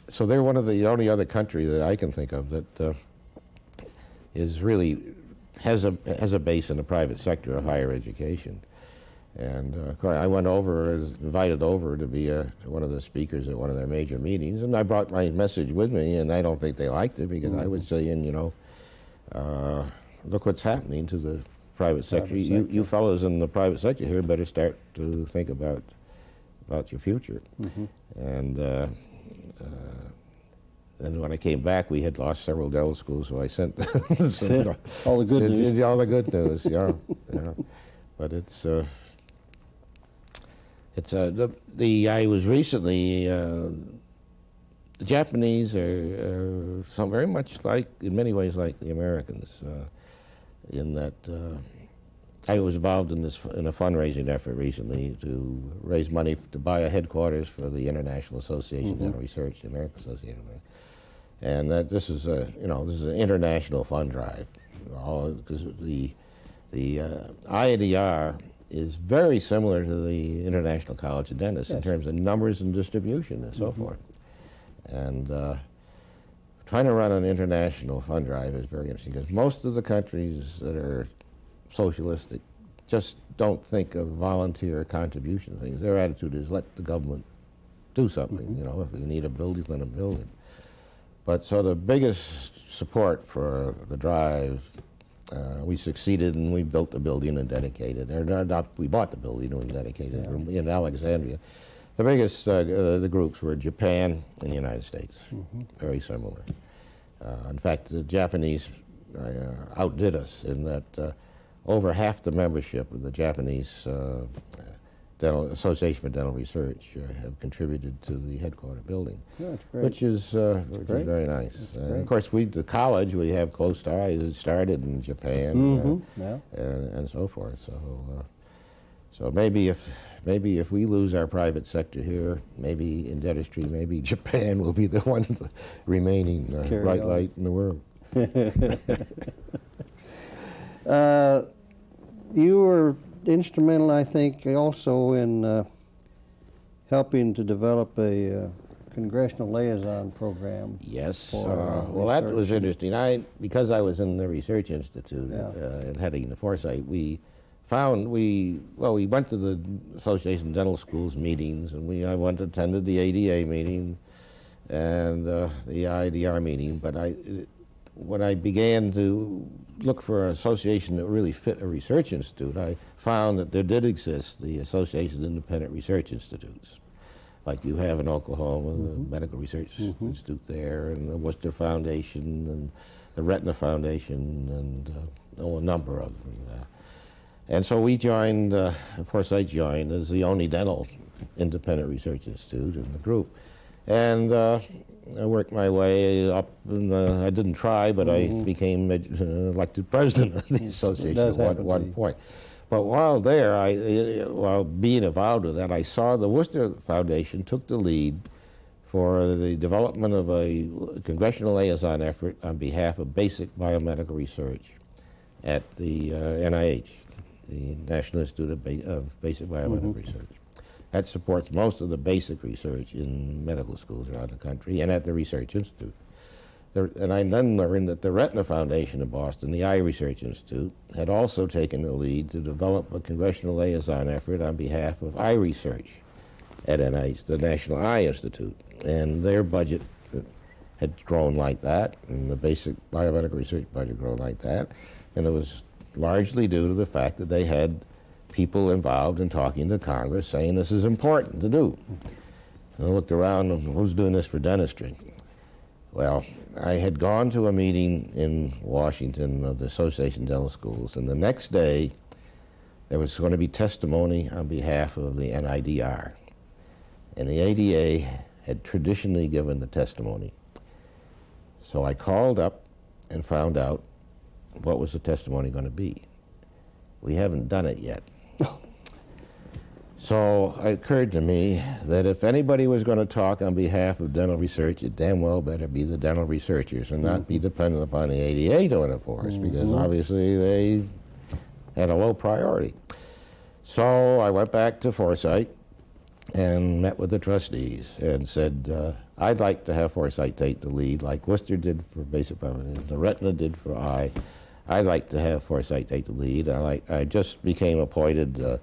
so they're one of the only other country that I can think of that is really has a base in the private sector of higher education. And I went over, was invited over to be one of the speakers at one of their major meetings, and I brought my message with me, and I don't think they liked it because I was saying, you know, look what's happening to the private sector. You fellows in the private sector here better start to think about your future. Mm-hmm. And when I came back, we had lost several dental schools, so I sent
all the good news.
All the good news, yeah. Yeah. But I was recently, the Japanese are very much like, in many ways, like the Americans, in that I was involved in a fundraising effort recently to raise money to buy a headquarters for the International Association of Dental Research, the American Association, and that this is an international fund drive, because the IADR is very similar to the International College of Dentists in terms of numbers and distribution and so forth. And trying to run an international fund drive is very interesting because most of the countries that are socialistic just don't think of volunteer contribution things. Their attitude is let the government do something. You know, if you need a building, let them build it. But so the biggest support for the drive, we succeeded and we built the building and dedicated. We bought the building and we dedicated it in Alexandria. The biggest the groups were Japan and the United States, very similar. In fact, the Japanese outdid us in that over half the membership of the Japanese Association for Dental Research have contributed to the headquarter building, which is very nice. And of course, the college, we have close ties. It started in Japan and so forth. So maybe if we lose our private sector here, maybe in dentistry, maybe Japan will be the one remaining bright light in the world.
You were instrumental, I think, also in helping to develop a congressional liaison program.
Yes. Well, that was interesting. Because I was in the Research Institute and heading the Foresight, we went to the Association of Dental Schools meetings, and I attended the ADA meeting and the IDR meeting, but when I began to look for an association that really fit a research institute, I found that there did exist the Association of Independent Research Institutes, like you have in Oklahoma, the Medical Research Institute there, and the Worcester Foundation, and the Retina Foundation, and a number of them. And so we joined, Foresight joined as the only dental independent research institute in the group. And I worked my way up, and I didn't try, but I became elected president of the association at one point. But while there, while being involved with that, I saw the Worcester Foundation took the lead for the development of a congressional liaison effort on behalf of basic biomedical research at the NIH. the National Institute of Basic Biomedical Research. That supports most of the basic research in medical schools around the country and at the Research Institute. And I then learned that the Retina Foundation of Boston, the Eye Research Institute, had also taken the lead to develop a congressional liaison effort on behalf of eye research at NIH, the National Eye Institute. And their budget had grown like that, and the basic biomedical research budget grown like that. And it was largely due to the fact that they had people involved in talking to Congress saying this is important to do. And I looked around, and who's doing this for dentistry? Well, I had gone to a meeting in Washington of the Association of Dental Schools, and the next day there was going to be testimony on behalf of the NIDR. And the ADA had traditionally given the testimony. So I called up and found out what was the testimony going to be. We haven't done it yet. So it occurred to me that if anybody was going to talk on behalf of dental research, it damn well better be the dental researchers and not be dependent upon the ADA doing it for us, because obviously they had a low priority. So I went back to Foresight and met with the trustees and said, I'd like to have Foresight take the lead like Worcester did for basic biomedical, the Retina did for eye. I'd like to have Foresight take the lead. I just became appointed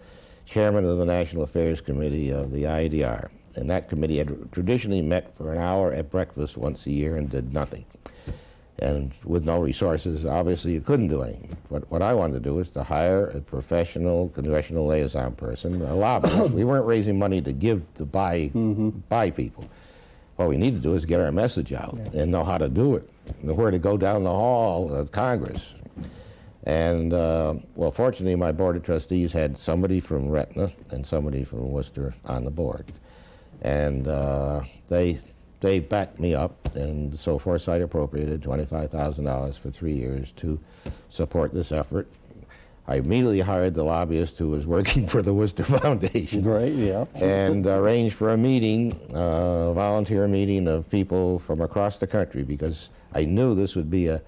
chairman of the National Affairs Committee of the IDR. And that committee had traditionally met for an hour at breakfast once a year and did nothing. And with no resources, obviously you couldn't do anything. But what I wanted to do was to hire a professional congressional liaison person, a lobbyist. We weren't raising money to give to buy people. What we need to do is get our message out and know how to do it, know where to go down the hall of Congress. And, well, fortunately, my board of trustees had somebody from Retina and somebody from Worcester on the board. And they backed me up, and so Foresight appropriated $25,000 for 3 years to support this effort. I immediately hired the lobbyist who was working for the Worcester Foundation.
Great, yeah.
And arranged for a meeting, a volunteer meeting of people from across the country, because I knew this would be a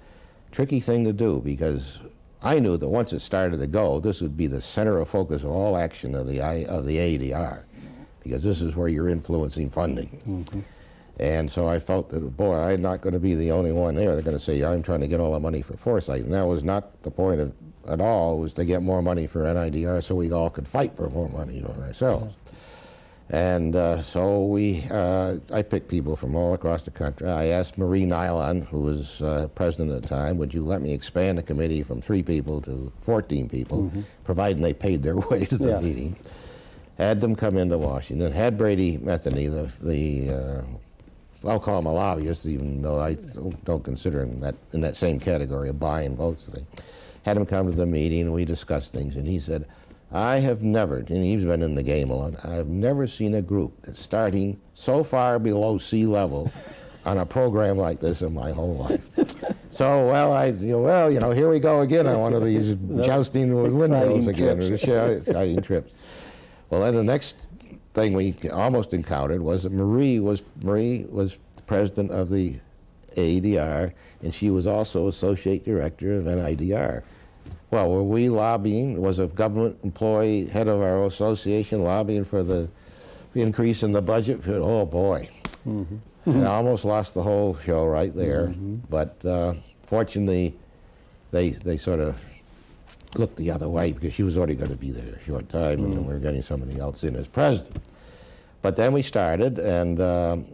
tricky thing to do, because I knew that once it started to go, this would be the center of focus of all action of the ADR, because this is where you're influencing funding. And so I felt that, boy, I'm not going to be the only one there. They're going to say, I'm trying to get all the money for Foresight. And that was not the point at all. It was to get more money for NIDR so we all could fight for more money for ourselves. And so I picked people from all across the country. I asked Marie Nylon, who was president at the time, would you let me expand the committee from 3 people to 14 people, providing they paid their way to the meeting. Had them come into Washington. Had Brady Metheny, I'll call him a lobbyist, even though I don't consider him in that same category of buying votes. Had him come to the meeting, and we discussed things, and he said, I have never, and he's been in the game a lot, I have never seen a group that's starting so far below sea level on a program like this in my whole life. So, well, here we go again on one of these jousting with windmills again, exciting trips. Well, then the next thing we almost encountered was that Marie was the president of the ADR, and she was also associate director of NIDR. Well, were we lobbying? Was a government employee, head of our association, lobbying for the increase in the budget? Oh, boy. I almost lost the whole show right there. But fortunately, they sort of looked the other way, because she was already going to be there a short time, and then we were getting somebody else in as president. But then we started, and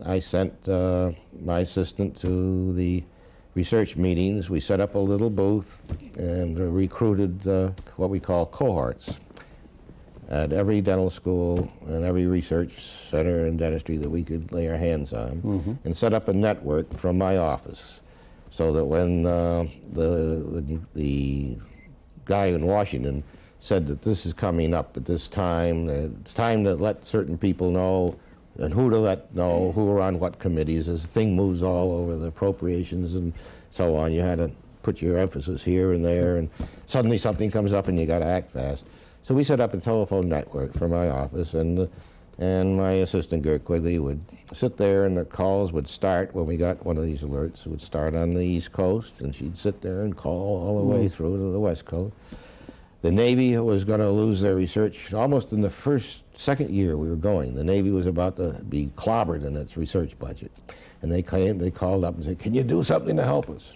I sent my assistant to the research meetings. We set up a little booth and recruited what we call cohorts at every dental school and every research center in dentistry that we could lay our hands on, and set up a network from my office, so that when the guy in Washington said that this is coming up at this time, it's time to let certain people know, and who to let know, who are on what committees. As the thing moves all over the appropriations and so on, you had to put your emphasis here and there, and suddenly something comes up and you got to act fast. So we set up a telephone network from my office, and my assistant, Gert Quigley, would sit there, and the calls would start, when we got one of these alerts, it would start on the East Coast, and she'd sit there and call all the way through to the West Coast. The Navy was going to lose their research almost in the second year we were going. The Navy was about to be clobbered in its research budget. And they called up and said, "Can you do something to help us?"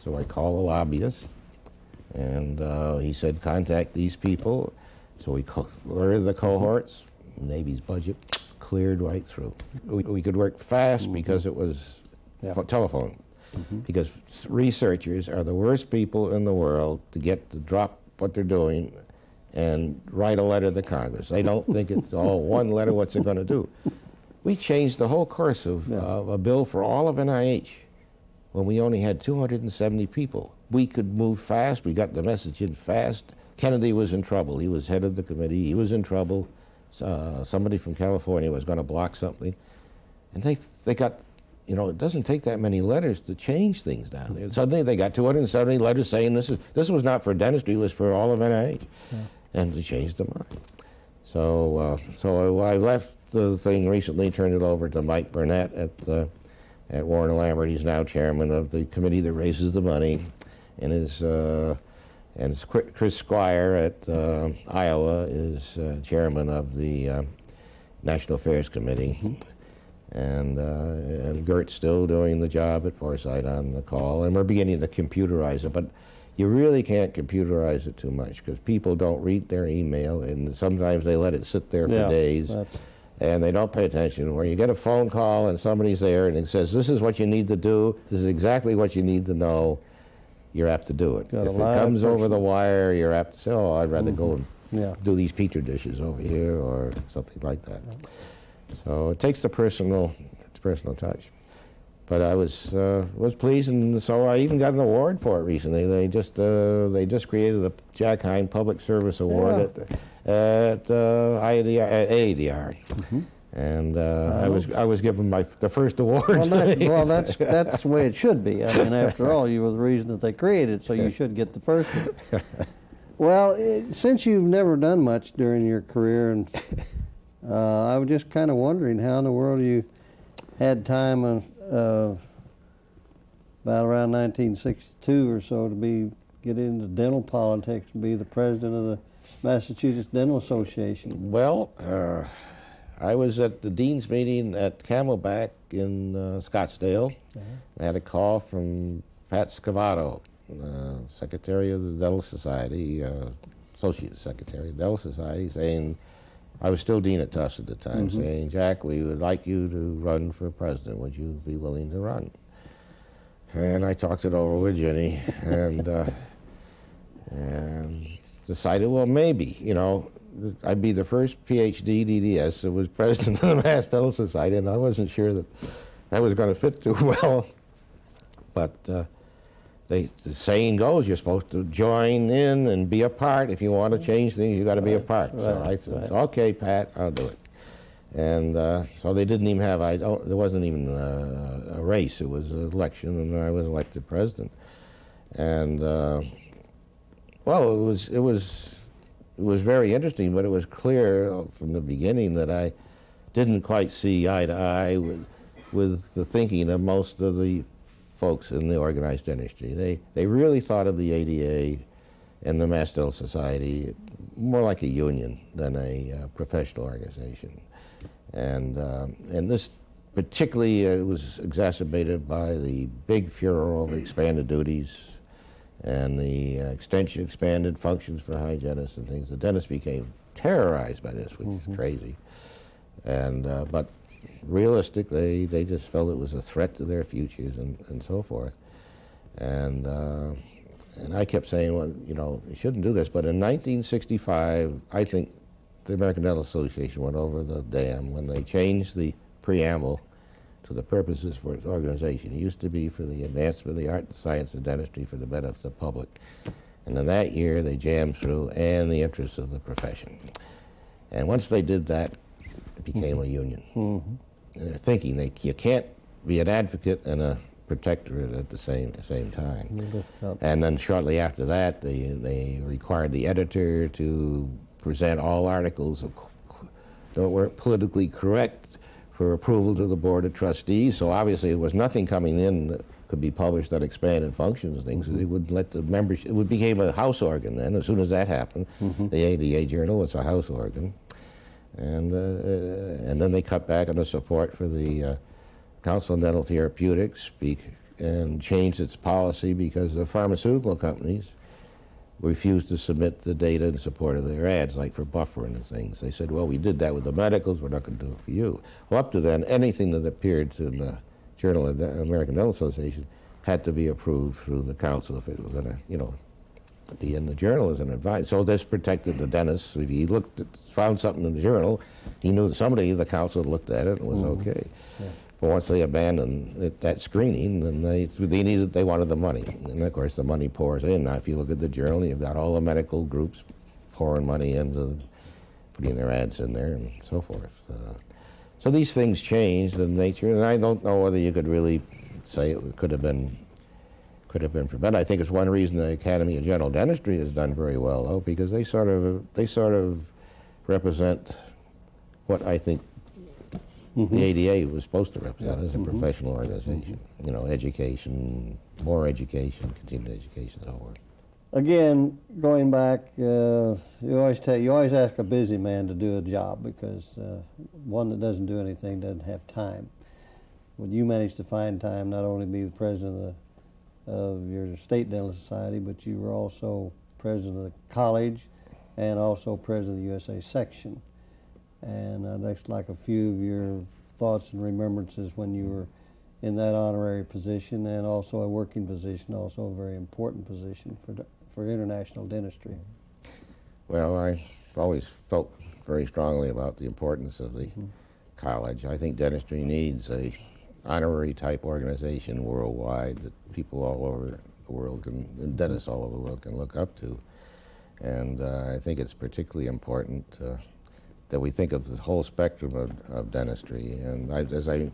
So I called a lobbyist, and he said, "Contact these people." So we ordered the cohorts. Navy's budget cleared right through. We could work fast because it was telephone. Because researchers are the worst people in the world to drop what they're doing and write a letter to Congress. They don't think it's all one letter, what's it going to do? We changed the whole course of a bill for all of NIH when we only had 270 people. We could move fast. We got the message in fast. Kennedy was in trouble. He was head of the committee. He was in trouble. Somebody from California was going to block something. And they got, it doesn't take that many letters to change things down there. Suddenly they got 270 letters saying this was not for dentistry, it was for all of NIH. And they changed their mind. So I left the thing recently, turned it over to Mike Burnett at Warren Lambert. He's now chairman of the committee that raises the money, and Chris Squire at Iowa is chairman of the National Affairs Committee. And Gert's still doing the job at Foresight on the call, and we're beginning to computerize it, but you really can't computerize it too much because people don't read their email, and sometimes they let it sit there for days, and they don't pay attention. Where you get a phone call and somebody's there and it says, "This is what you need to do, this is exactly what you need to know," you're apt to do it. If it comes over the wire, you're apt to say, "Oh, I'd rather go and do these Petri dishes over here," or something like that. So it takes the personal touch. But I was pleased, and so I even got an award for it recently. They just created the Jack Hein Public Service Award at AADR, and I was given the first award.
Well, that's the way it should be. I mean, after all, you were the reason that they created it, so you should get the first one. Well, since you've never done much during your career, and I was just kind of wondering how in the world you had time about around 1962 or so to get into dental politics and be the president of the Massachusetts Dental Association.
Well, I was at the dean's meeting at Camelback in Scottsdale. I had a call from Pat Scavato, secretary of the Dental Society, associate secretary of the Dental Society, saying, I was still dean at Tufts at the time, saying, "Jack, we would like you to run for president. Would you be willing to run?" And I talked it over with Ginny and decided, well, maybe, I'd be the first PhD DDS that was president of the Mass Dental Society, and I wasn't sure that was going to fit too well. But the saying goes, you're supposed to join in and be a part. If you want to change things, you got to be a part. So I said, "Okay, Pat, I'll do it." And so they didn't even have, there wasn't even a race. It was an election, and I was elected president. And well, it was very interesting, but it was clear from the beginning that I didn't quite see eye to eye with the thinking of most of the folks in the organized dentistry. They really thought of the ADA and the Mass Dental Society more like a union than a professional organization. And this particularly was exacerbated by the big furor over expanded duties and the expanded functions for hygienists and things. The dentists became terrorized by this, which is crazy. And but realistic, they just felt it was a threat to their futures and so forth. And I kept saying, well, you shouldn't do this. But in 1965, I think the American Dental Association went over the dam when they changed the preamble to the purposes for its organization. It used to be for the advancement of the art and science of dentistry for the benefit of the public. And in that year, they jammed through, and the interests of the profession. And once they did that, it became a union. And they're thinking you can't be an advocate and a protectorate at the same time. And then shortly after that, they required the editor to present all articles that weren't politically correct for approval to the Board of Trustees. So obviously there was nothing coming in could be published on expanded functions and things. It would let the membership, it became a house organ then. As soon as that happened, the ADA Journal was a house organ. And then they cut back on the support for the Council on Dental Therapeutics and changed its policy because the pharmaceutical companies refused to submit the data in support of their ads, like for buffering and things. They said, well, we did that with the medicals, we're not going to do it for you. Well, up to then, anything that appeared in the Journal of the American Dental Association had to be approved through the council if it was going to, you know, be in the journal as an advice. So this protected the dentists. If he found something in the journal, he knew somebody, the council looked at it and was okay. Yeah. But once they abandoned that screening, then they wanted the money. And of course the money pours in. Now if you look at the journal, you've got all the medical groups pouring money into putting their ads in there and so forth. So these things changed in nature, and I don't know whether you could really say it could have been prevented. I think it's one reason the Academy of General Dentistry has done very well, though, because they sort of represent what I think the ADA was supposed to represent as a professional organization. You know, education, more education, continued education, and so forth.
Again, going back, you always ask a busy man to do a job because one that doesn't do anything doesn't have time. Well, you managed to find time not only to be the president of your state dental society, but you were also president of the college and also president of the USA section. And I'd just like a few of your thoughts and remembrances when you were in that honorary position and also a working position, also a very important position for international dentistry.
Well, I always felt very strongly about the importance of the college. I think dentistry needs a honorary type organization worldwide that people all over the world and dentists all over the world can look up to. And I think it's particularly important that we think of the whole spectrum of dentistry. And as I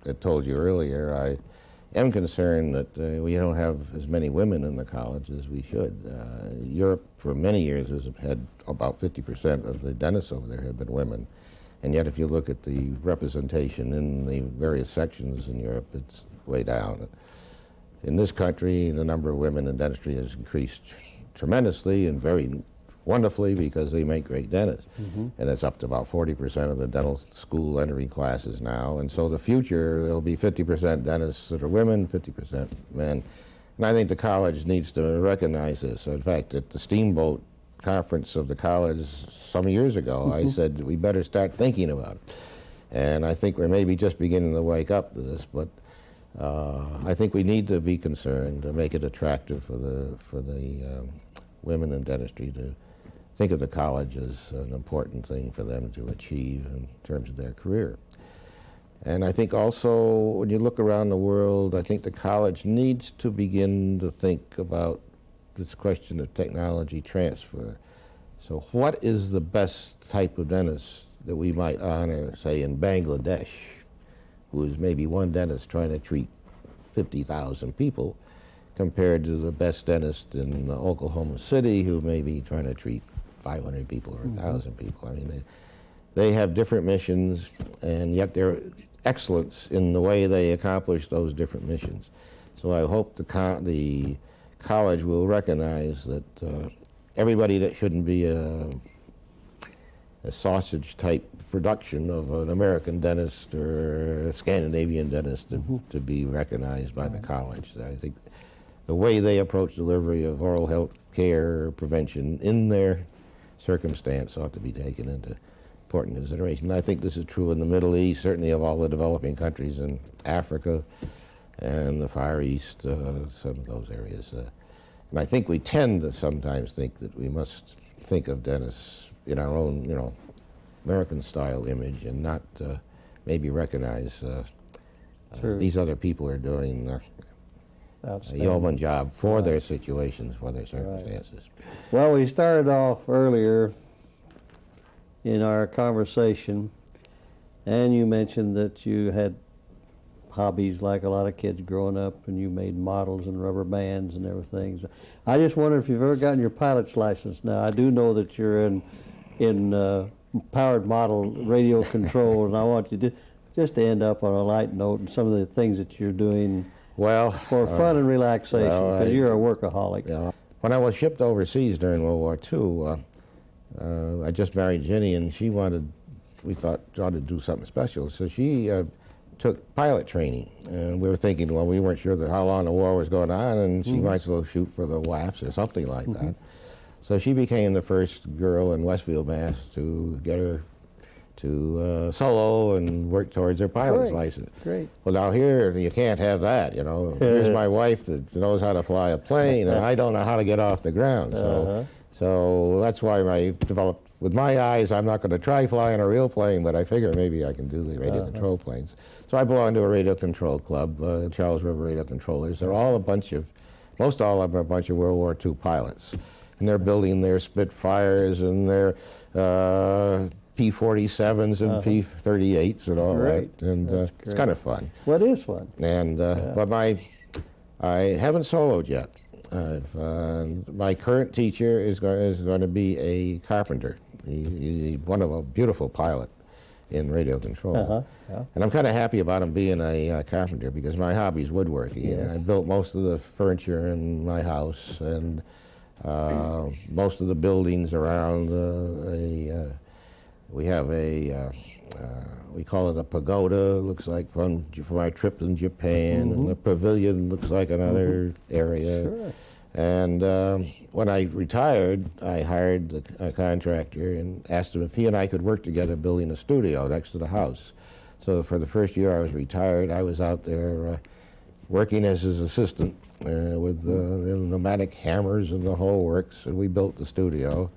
had told you earlier, I am concerned that we don't have as many women in the college as we should. Europe for many years has had about 50% of the dentists over there have been women. And yet if you look at the representation in the various sections in Europe, it's way down. In this country, the number of women in dentistry has increased tremendously and very wonderfully because they make great dentists. And it's up to about 40% of the dental school entering classes now. And so the future, there'll be 50% dentists that are women, 50% men. And I think the college needs to recognize this. In fact, at the Steamboat conference of the college some years ago, I said we better start thinking about it. And I think we're maybe just beginning to wake up to this, but I think we need to be concerned to make it attractive for the women in dentistry to think of the college as an important thing for them to achieve in terms of their career. And I think also when you look around the world, I think the college needs to begin to think about this question of technology transfer. So what is the best type of dentist that we might honor, say, in Bangladesh, who is maybe one dentist trying to treat 50,000 people, compared to the best dentist in Oklahoma City, who may be trying to treat 500 people or 1,000 people. I mean, they have different missions, and yet they're excellence in the way they accomplish those different missions. So I hope the college will recognize that everybody that shouldn't be a sausage-type production of an American dentist or a Scandinavian dentist to be recognized by the college. I think the way they approach delivery of oral health care prevention in their circumstance ought to be taken into important consideration. I think this is true in the Middle East, certainly of all the developing countries in Africa and the Far East, some of those areas. And I think we tend to sometimes think that we must think of dentists in our own, American-style image and not maybe recognize these other people are doing a yeoman job for their situations, for their circumstances.
Well, we started off earlier in our conversation, and you mentioned that you had hobbies like a lot of kids growing up, and you made models and rubber bands and everything. So I just wonder if you've ever gotten your pilot's license. Now, I do know that you're in powered model radio control, and I want you to just to end up on a light note and some of the things that you're doing
Well,
for fun and relaxation, because you're a workaholic.
Yeah. When I was shipped overseas during World War II, I just married Jenny, and we thought ought to do something special. So she took pilot training, and we were thinking, well, we weren't sure how long the war was going on, and she might as well shoot for the WAFs or something like that. So she became the first girl in Westfield, Mass. to get her to solo and work towards her pilot's license.
Great.
Well, now here, you can't have that, you know. Here's my wife that knows how to fly a plane, and I don't know how to get off the ground. So that's why I developed, with my eyes, I'm not going to try flying a real plane, but I figure maybe I can do the radio control planes. So I belong to a radio control club, Charles River Radio Controllers. They're all most all of them are a bunch of World War II pilots. And they're building their Spitfires and their P-47s and P-38s and all that. And it's kind of fun.
Well, it is fun.
And but I haven't soloed yet. My current teacher is going to be a carpenter. He's a beautiful pilot in radio control. And I'm kind of happy about him being a carpenter, because my hobby is woodworking. And I built most of the furniture in my house, and most of the buildings around. We have we call it a pagoda. It looks like from my trip in Japan, and the pavilion looks like another area.
Sure.
And when I retired, I hired a contractor and asked him if he and I could work together building a studio next to the house. So for the first year I was retired, I was out there working as his assistant with the pneumatic hammers and the whole works, and we built the studio,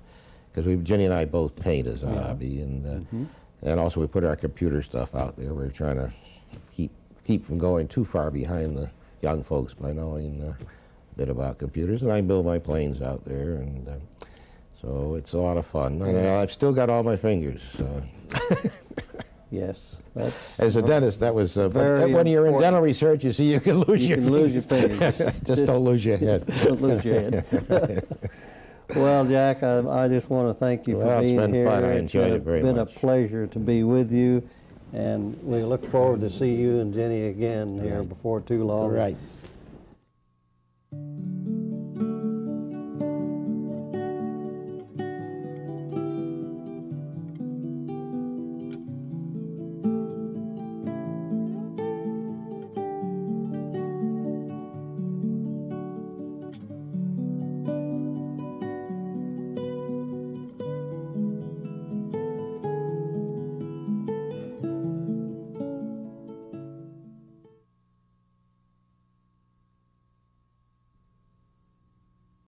because Jenny and I both paint as a hobby, and also we put our computer stuff out there. We're trying to keep from going too far behind the young folks by knowing a bit about computers, and I build my planes out there, and so it's a lot of fun. And I've still got all my fingers.
Yes, that's...
As a dentist, that was... when you're in dental research, you see, you can lose your fingers. Just don't lose your head.
Don't lose your head. Well, Jack, I just want to thank you for being here.
It's been fun. I enjoyed it very much.
It's been a pleasure to be with you, and we look forward to see you and Jenny again here before too long.
Right.